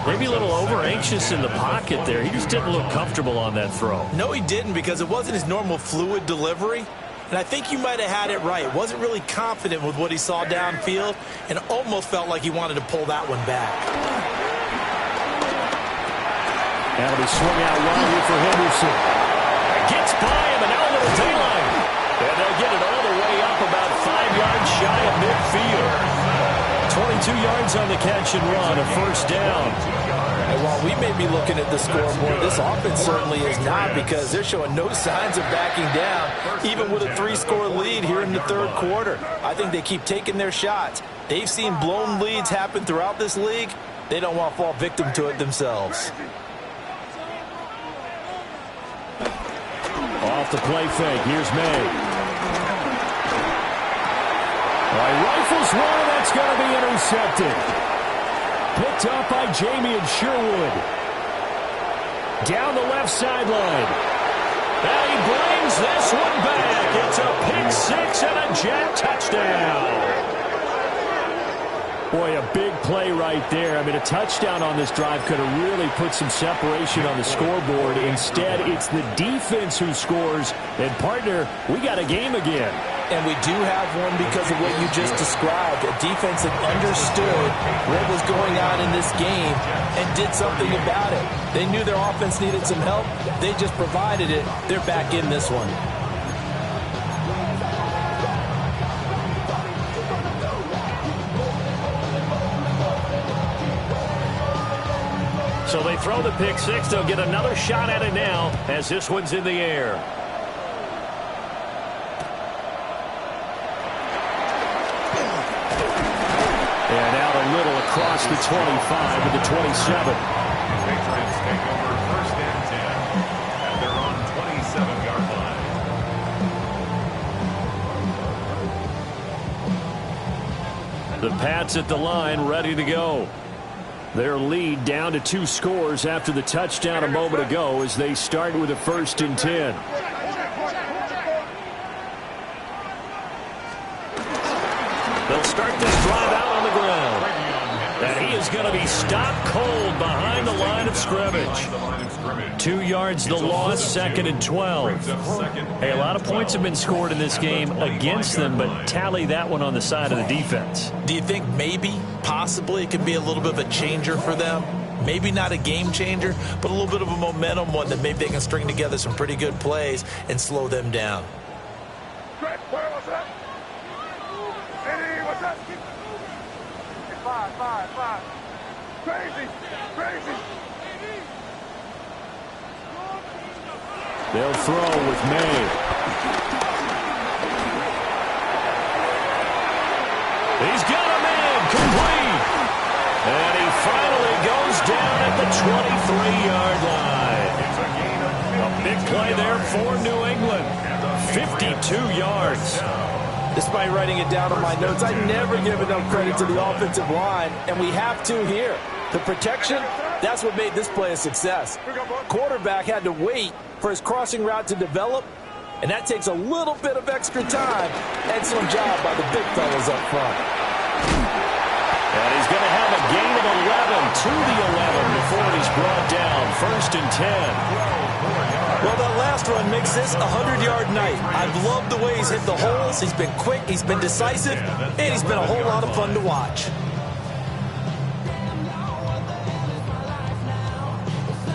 Maybe a little over-anxious in the pocket there. He just didn't look comfortable on that throw. No, he didn't, because it wasn't his normal fluid delivery. And I think you might have had it right. Wasn't really confident with what he saw downfield and almost felt like he wanted to pull that one back. That'll be swung out wide here for Henderson. Gets by him, and now a little daylight. And they'll get it all the way up about 5 yards shy of midfield. 22 yards on the catch and run, a 1st down. And while we may be looking at the scoreboard, this offense certainly is not, because they're showing no signs of backing down, even with a 3-score lead here in the 3rd quarter. I think they keep taking their shots. They've seen blown leads happen throughout this league. They don't want to fall victim to it themselves. Off off the play fake. Here's May. All right, rifles one, and that's going to be intercepted. Picked up by Jamie and Sherwood. Down the left sideline. And he brings this one back. It's a pick six and a Jet touchdown. Boy, a big play right there. I mean, a touchdown on this drive could have really put some separation on the scoreboard. Instead, it's the defense who scores. And, partner, we got a game again. And we do have one because of what you just described. A defense that understood what was going on in this game and did something about it. They knew their offense needed some help. They just provided it. They're back in this one. So they throw the pick six. They'll get another shot at it now as this one's in the air. And out a little across the 25 to the 27. Patriots take over first and 10 at their own 27-yard line. The Pats at the line, ready to go. Their lead down to 2 scores after the touchdown a moment ago as they start with a 1st and 10. They'll start this drive out on the ground. And he is going to be stopped cold behind the line of scrimmage. 2 yards the loss, 2nd and 12. Hey, a lot of points have been scored in this game against them, but tally that one on the side of the defense. Do you think maybe, possibly, it could be a little bit of a changer for them? Maybe not a game changer, but a little bit of a momentum one that maybe they can string together some pretty good plays and slow them down. Five. Crazy. They'll throw with May. He's got a man complete. And he finally goes down at the 23-yard line. A big play there for New England. 52 yards. Despite writing it down on my notes, I never give enough credit to the offensive line, and we have to here. The protection, that's what made this play a success. Quarterback had to wait for his crossing route to develop, and that takes a little bit of extra time. Excellent job by the big fellas up front. And he's going to have a gain of 11 to the 11 before he's brought down. 1st and 10. Well, that last run makes this a 100-yard night. I've loved the way he's hit the holes. He's been quick, he's been decisive, and he's been a whole lot of fun to watch.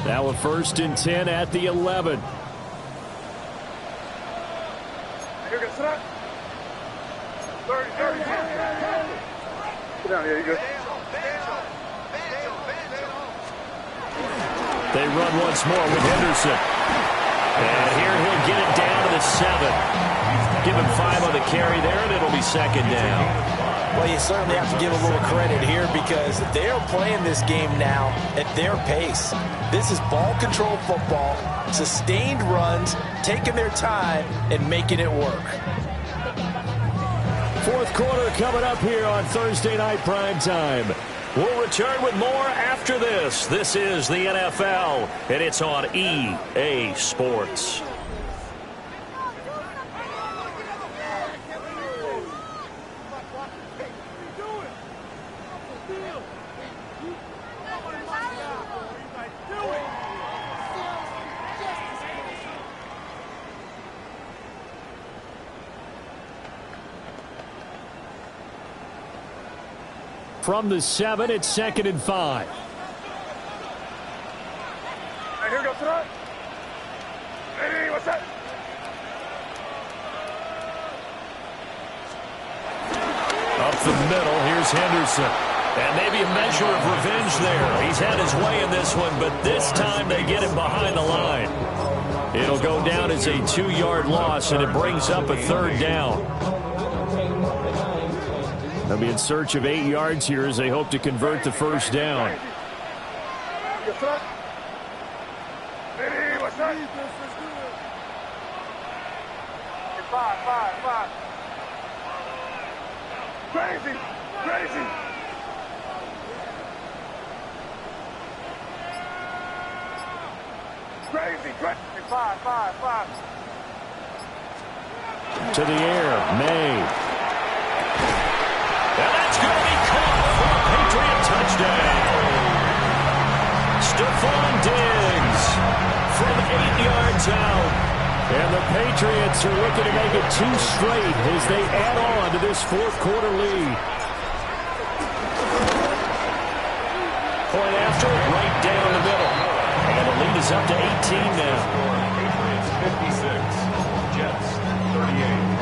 Now a 1st and 10 at the 11. Here goes up. 30. Sit down here, you go. They run once more with Henderson. And here he'll get it down to the 7. Give him 5 on the carry there, and it'll be 2nd down. Well, you certainly have to give a little credit here because they're playing this game now at their pace. This is ball control football, sustained runs, taking their time, and making it work. 4th quarter coming up here on Thursday Night Primetime. We'll return with more after this. This is the NFL, and it's on EA Sports. From the 7, it's 2nd and 5. Hey, here goes tonight. Hey, what's that? Up the middle, here's Henderson. And maybe a measure of revenge there. He's had his way in this one, but this time they get him behind the line. It'll go down as a 2-yard loss, and it brings up a 3rd down. They'll be in search of 8 yards here as they hope to convert the 1st down. Hey, what's that? Five. Crazy. Five. To the air, May. And that's going to be caught for a Patriot touchdown. Stephon Diggs from 8 yards out. And the Patriots are looking to make it 2 straight as they add on to this fourth quarter lead. Point after, right down the middle. And the lead is up to 18 now. Patriots 56, Jets 38.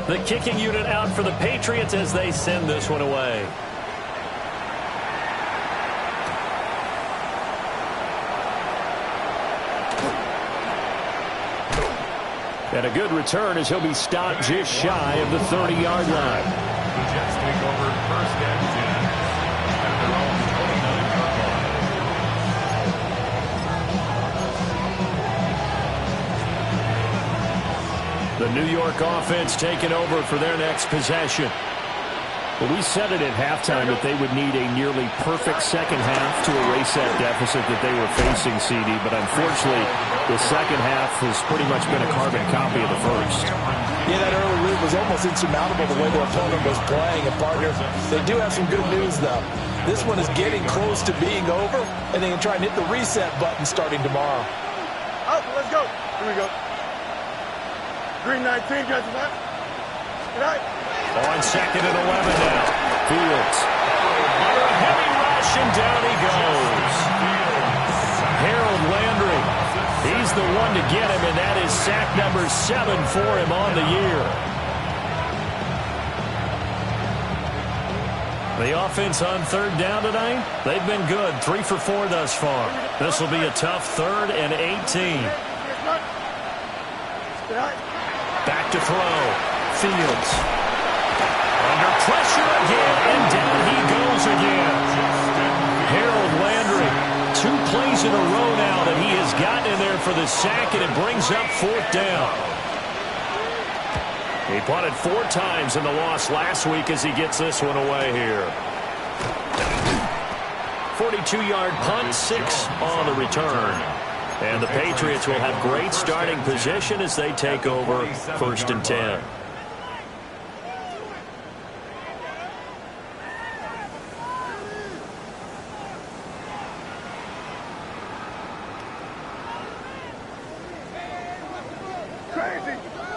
The kicking unit out for the Patriots as they send this one away. And a good return as he'll be stopped just shy of the 30-yard line. The Jets take over first and 10 at their own 29-yard line. The New York offense taking over for their next possession. Well, we said it at halftime that they would need a nearly perfect second half to erase that deficit that they were facing, CD. But unfortunately, the second half has pretty much been a carbon copy of the first. Yeah, that early lead was almost insurmountable the way their opponent was playing. And, partner, they do have some good news, though. This one is getting close to being over, and they can try and hit the reset button starting tomorrow. Up, let's go. Here we go. Green 19, guys. Good night. On second and 11 now. Fields. Under a heavy rush, and down he goes. Harold Landry. He's the one to get him, and that is sack number 7 for him on the year. The offense on third down tonight, they've been good. 3 for 4 thus far. This will be a tough 3rd and 18. Back to throw. Fields. Under pressure again, and down he goes again. Harold Landry, 2 plays in a row now that he has gotten in there for the sack, and it brings up 4th down. He punted 4 times in the loss last week as he gets this one away here. 42-yard punt, 6 on the return. And the Patriots will have great starting position as they take over 1st and 10.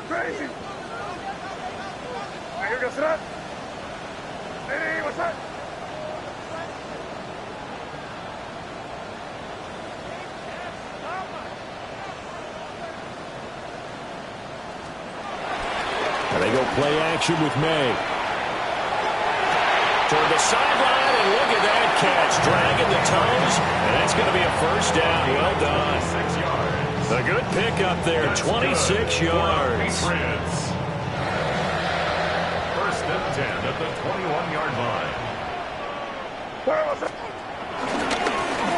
Crazy. Here goes that. Hey, what's that? And they go play action with May. Toward the sideline, and look at that catch. Dragging the toes, and that's going to be a 1st down. Well done. 6 yards. A good pick up there, 26 yards. Patriots. 1st and 10 at the 21-yard line.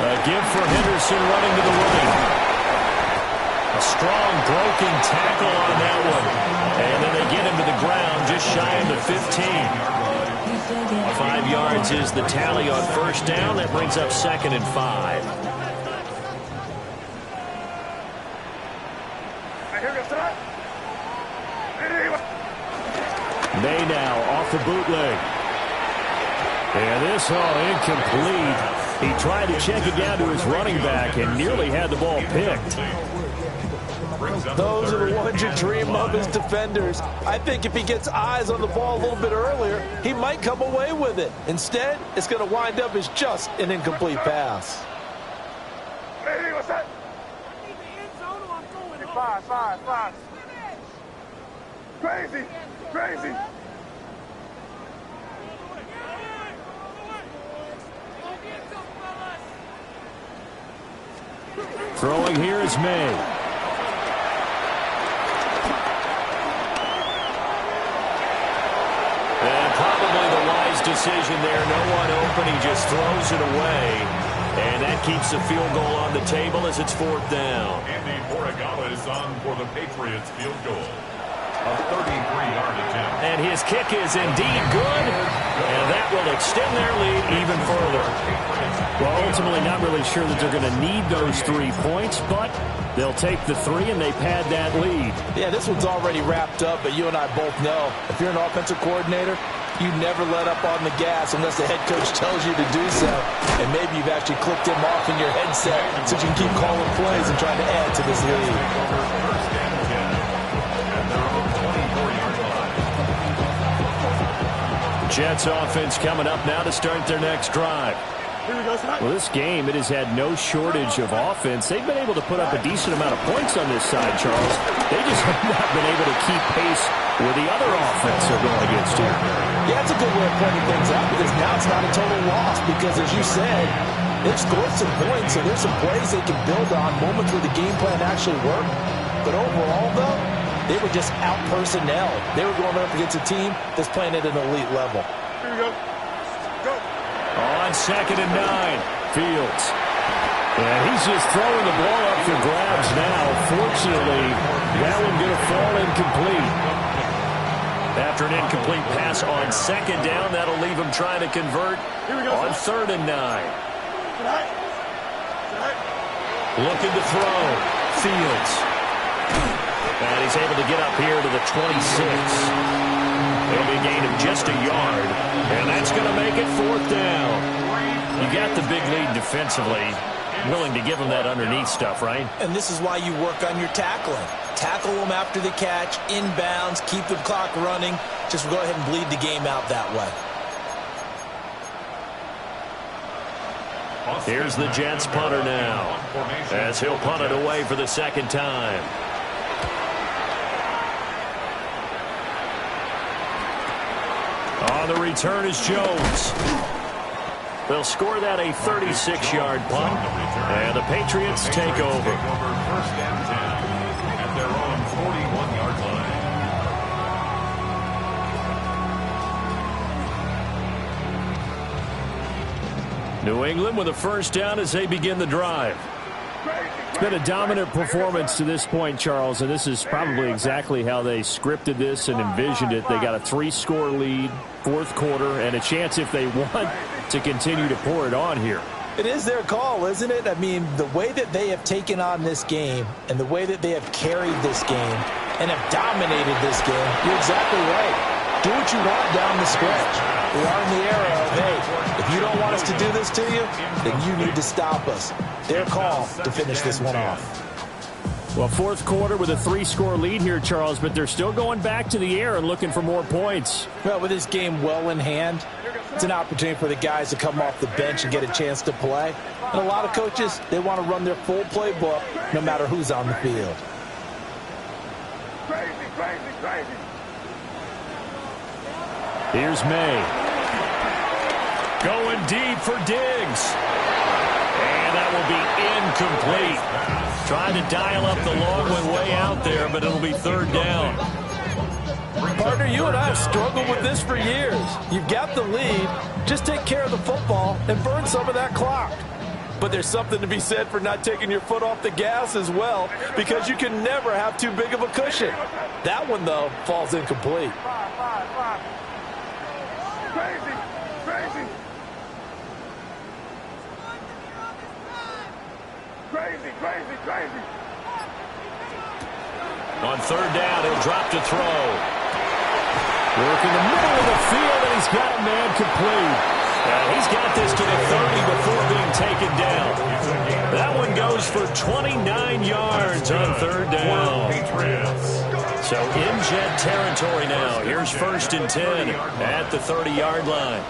A give for Henderson running to the right. A strong broken tackle on that one. And then they get him to the ground just shy of the 15. 5 yards is the tally on 1st down. That brings up 2nd and 5. May now off the bootleg. And this incomplete. He tried to check it down to his running back and nearly had the ball picked. Those are the ones you dream of as defenders. I think if he gets eyes on the ball a little bit earlier, he might come away with it. Instead, it's going to wind up as just an incomplete pass. Hey, what's that? Five. Crazy. Throwing here is May. decision there. No one open. He just throws it away. And that keeps the field goal on the table as it's 4th down. Andy Borregala is on for the Patriots field goal. A 33-yard attempt. And his kick is indeed good. And that will extend their lead even further. Well, ultimately not really sure that they're going to need those 3 points, but they'll take the 3 and they pad that lead. Yeah, this one's already wrapped up, but you and I both know if you're an offensive coordinator, you never let up on the gas unless the head coach tells you to do so. And maybe you've actually clicked him off in your headset so you can keep calling plays and trying to add to this lead. First and 10 at their own 24-yard line. Jets offense coming up now to start their next drive. Well, this game, it has had no shortage of offense. They've been able to put up a decent amount of points on this side, Charles. They just have not been able to keep pace with the other offense they're going against here. Yeah, it's a good way of pointing things out because now it's not a total loss because, as you said, they've scored some points, so there's some plays they can build on, moments where the game plan actually worked. But overall, though, they were just out-personnel. They were going up against a team that's playing at an elite level. Here we go. Go. On 2nd and 9, Fields. And he's just throwing the ball up for grabs now. Fortunately, that one going to fall incomplete. After an incomplete pass on 2nd down, that'll leave him trying to convert on 3rd and 9. Looking to throw. Fields. And he's able to get up here to the 26. It'll be a gain of just a yard. And that's going to make it 4th down. You got the big lead defensively. Willing to give them that underneath stuff, right? And this is why you work on your tackling. Tackle them after the catch, inbounds, keep the clock running. Just go ahead and bleed the game out that way. Here's the Jets punter now, as he'll punt it away for the 2nd time. On the return is Jones. They'll score that a 36-yard punt, and the Patriots take over. First and 10 at their own 41-yard line. New England with a first down as they begin the drive. It's been a dominant performance to this point, Charles, and this is probably exactly how they scripted this and envisioned it. They got a 3-score lead, 4th quarter, and a chance if they want to continue to pour it on here. It is their call, isn't it? I mean, the way that they have taken on this game and the way that they have carried this game and have dominated this game, you're exactly right. Do what you want down the stretch. We are in the era of, hey, if you don't want us to do this to you, then you need to stop us. Their call to finish this one off. Well, 4th quarter with a 3-score lead here, Charles, but they're still going back to the air and looking for more points. Well, with this game well in hand, it's an opportunity for the guys to come off the bench and get a chance to play. And a lot of coaches, they want to run their full playbook no matter who's on the field. Crazy, crazy, crazy. Here's May. Going deep for Diggs. And that will be incomplete. Trying to dial up the long one way out there, but it'll be 3rd down. Partner, you and I have struggled with this for years. You've got the lead. Just take care of the football and burn some of that clock. But there's something to be said for not taking your foot off the gas as well, because you can never have too big of a cushion. That one, though, falls incomplete. Crazy, crazy. Crazy, crazy, crazy. On 3rd down, he'll drop to throw. Working the middle of the field, and he's got a man complete. And he's got this to the 30 before being taken down. That one goes for 29 yards on 3rd down. So in Jet territory now. Here's 1st and 10 at the 30-yard line.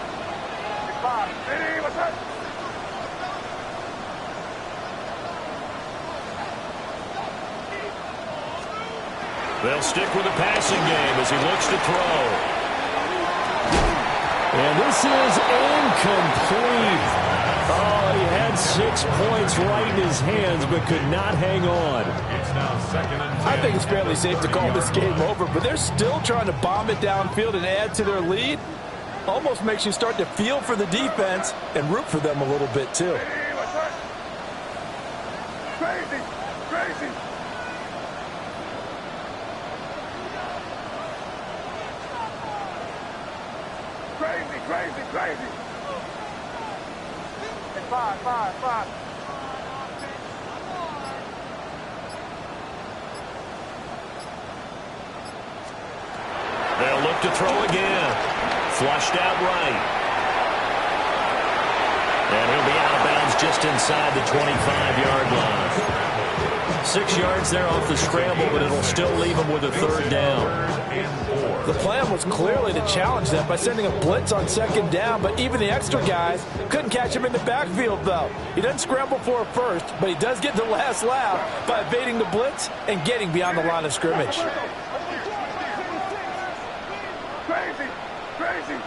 Hey, what's up? They'll stick with the passing game as he looks to throw. And this is incomplete. Oh, he had 6 points right in his hands, but could not hang on. It's now 2nd and 10. I think it's fairly safe to call this game over, but they're still trying to bomb it downfield and add to their lead. Almost makes you start to feel for the defense and root for them a little bit, too. Crazy, crazy. Crazy, crazy, crazy. Hey, five. They'll look to throw again. Flushed out right. And he'll be out of bounds just inside the 25-yard line. 6 yards there off the scramble, but it'll still leave him with a third down. The plan was clearly to challenge them by sending a blitz on second down, but even the extra guys couldn't catch him in the backfield, though. He doesn't scramble for a first, but he does get the last laugh by evading the blitz and getting beyond the line of scrimmage. Crazy, crazy.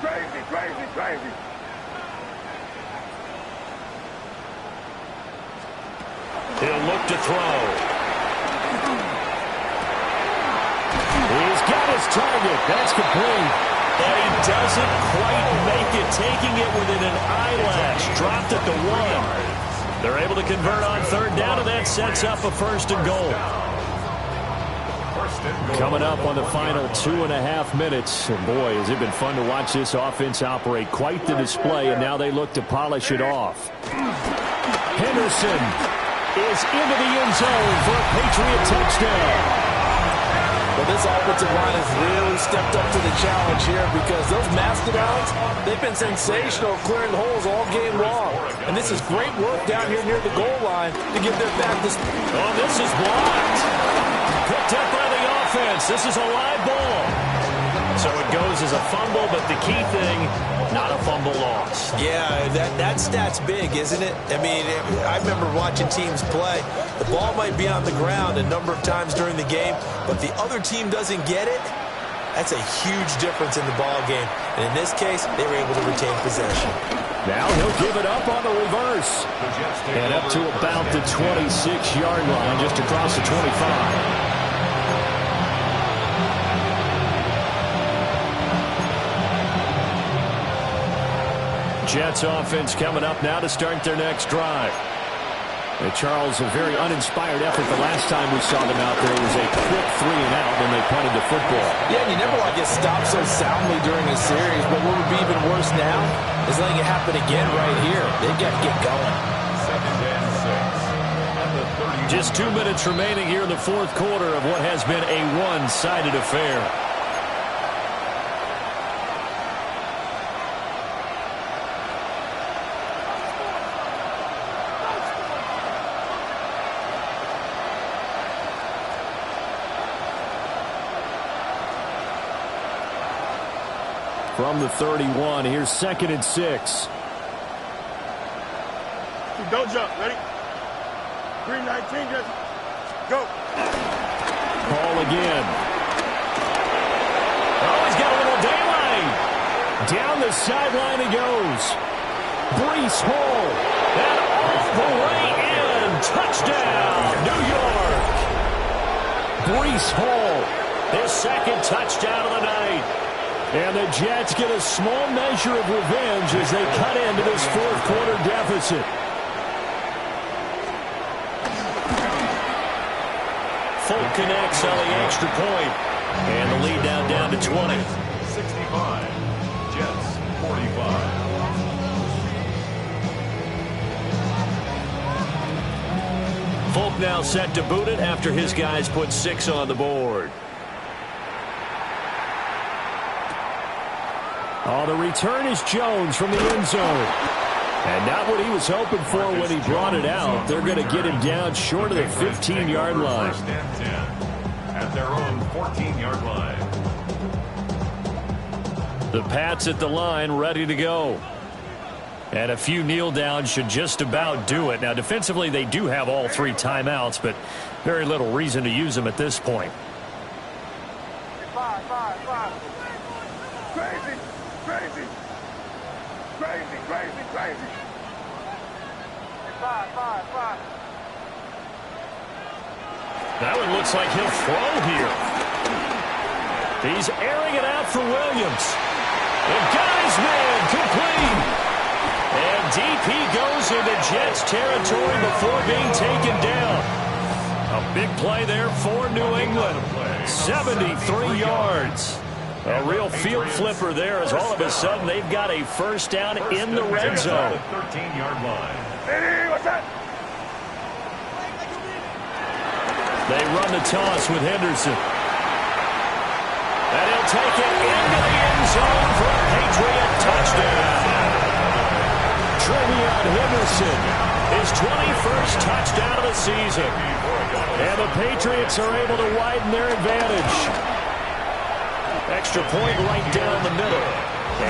Crazy, crazy, crazy. He'll look to throw. He's got his target. That's complete. But he doesn't quite make it, taking it within an eyelash. Dropped at the 1. They're able to convert on third down, and that sets up a first and goal. Coming up on the final 2.5 minutes. And boy, has it been fun to watch this offense operate. Quite the display, and now they look to polish it off. Henderson is into the end zone for a Patriot touchdown. Well, this offensive line has really stepped up to the challenge here because those mastodons, they've been sensational clearing holes all game long. And this is great work down here near the goal line to give their back this. Oh, this is blocked. Picked up by the offense. This is a live ball. So it goes as a fumble, but the key thing, not a fumble loss. Yeah, that stat's big, isn't it? I mean, I remember watching teams play. The ball might be on the ground a number of times during the game, but the other team doesn't get it. That's a huge difference in the ball game. And in this case, they were able to retain possession. Now he'll give it up on the reverse. And up to about the 26-yard line, just across the 25. Jets offense coming up now to start their next drive. And Charles, a very uninspired effort the last time we saw them out there. It was a quick 3-and-out when they punted the football. Yeah, and you never want to get stopped so soundly during a series, but what would be even worse now is letting it happen again right here. They've got to get going. 2nd and 6. Just 2 minutes remaining here in the fourth quarter of what has been a one-sided affair. From the 31, here's 2nd and 6. Don't jump. Ready? 3:19, Jesse. Go. Ball again. Oh, he's got a little daylight. Down the sideline he goes. Breece Hall. And off the way in. Touchdown, New York. Breece Hall, his second touchdown of the night. And the Jets get a small measure of revenge as they cut into this fourth quarter deficit. Folk connects on the extra point. And the lead now down to 20. 65. Jets 45. Folk now set to boot it after his guys put 6 on the board. Oh, the return is Jones from the end zone. And not what he was hoping for when he brought it out. They're going to get him down short of the 15-yard line. 1st and 10 at their own 14-yard line. The Pats at the line ready to go. And a few kneel downs should just about do it. Now, defensively, they do have all 3 timeouts, but very little reason to use them at this point. 5. Crazy. Crazy. 5. That one looks like he'll throw here. He's airing it out for Williams. And got his man complete. And deep he goes into Jets territory before being taken down. A big play there for New England. 73 yards. A real field flipper there as all of a sudden they've got a first down in the red zone. 13-yard line. Hey, what's that? They run the toss with Henderson. And he'll take it into the end zone for a Patriot touchdown. Trevion Henderson, his 21st touchdown of the season. And the Patriots are able to widen their advantage. Extra point right down the middle.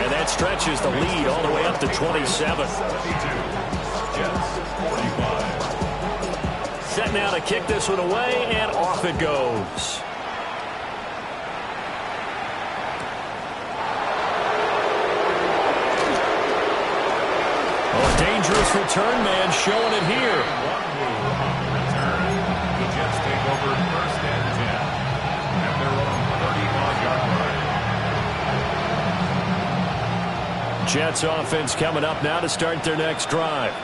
And that stretches the lead all the way up to 27. Set now to kick this one away, and off it goes. Oh, dangerous return man showing it here. The Jets take over first and 10 at their own 31-yard line. Jets offense coming up now to start their next drive.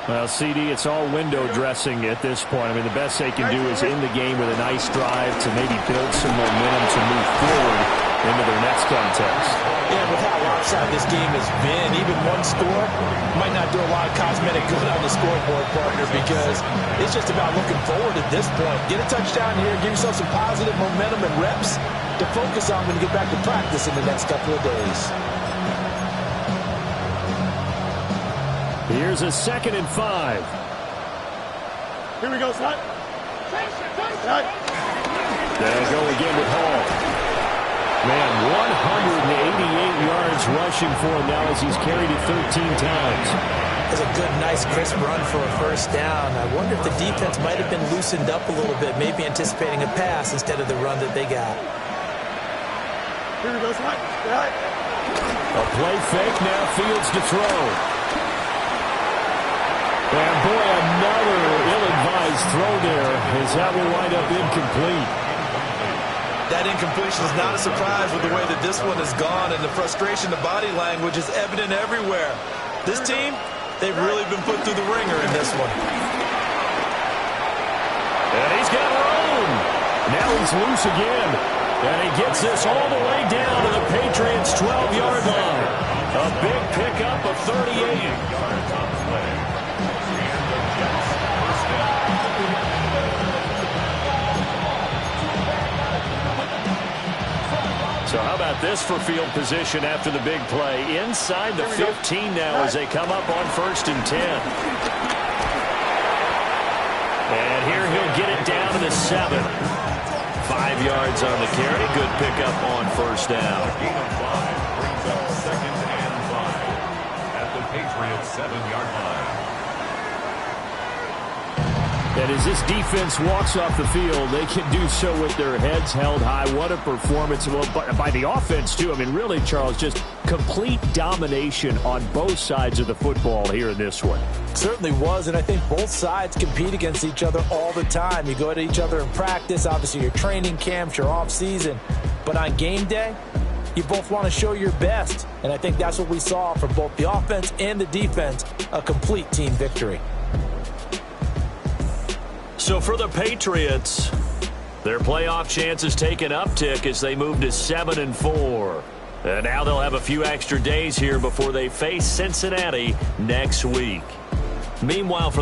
Well, CD, it's all window dressing at this point. I mean, the best they can do is in the game with a nice drive to maybe build some momentum to move forward into their next contest. Yeah, with how lopsided this game has been, even one score might not do a lot of cosmetic good on the scoreboard, partner, because it's just about looking forward at this point. Get a touchdown here, give yourself some positive momentum and reps to focus on when you get back to practice in the next couple of days. Here's a 2nd and 5. Here we go, son. They'll go again with Hall. Man, 188 yards rushing for him now as he's carried it 13 times. That's a good, nice, crisp run for a first down. I wonder if the defense might have been loosened up a little bit, maybe anticipating a pass instead of the run that they got. Here we go, son. A play fake, now Fields to throw. And boy, another ill-advised throw there as that will wind up incomplete. That incompletion is not a surprise with the way that this one has gone, and the frustration, the body language is evident everywhere. This team, they've really been put through the ringer in this one. And he's got room. Now he's loose again. And he gets this all the way down to the Patriots' 12-yard line. A big pickup of 38. So how about this for field position after the big play? Inside the 15 now as they come up on 1st and 10. And here he'll get it down to the 7. 5 yards on the carry. Good pickup on 1st down. Gain of 5 brings up 2nd and 5 at the Patriots' 7-yard line. And as this defense walks off the field, they can do so with their heads held high. What a performance. Well, by the offense, too. I mean, really, Charles, just complete domination on both sides of the football here in this one. Certainly was, and I think both sides compete against each other all the time. You go at each other in practice, obviously your training camps, your off-season. But on game day, you both want to show your best. And I think that's what we saw from both the offense and the defense, a complete team victory. So for the Patriots, their playoff chances take an uptick as they move to 7-4. And now they'll have a few extra days here before they face Cincinnati next week. Meanwhile, for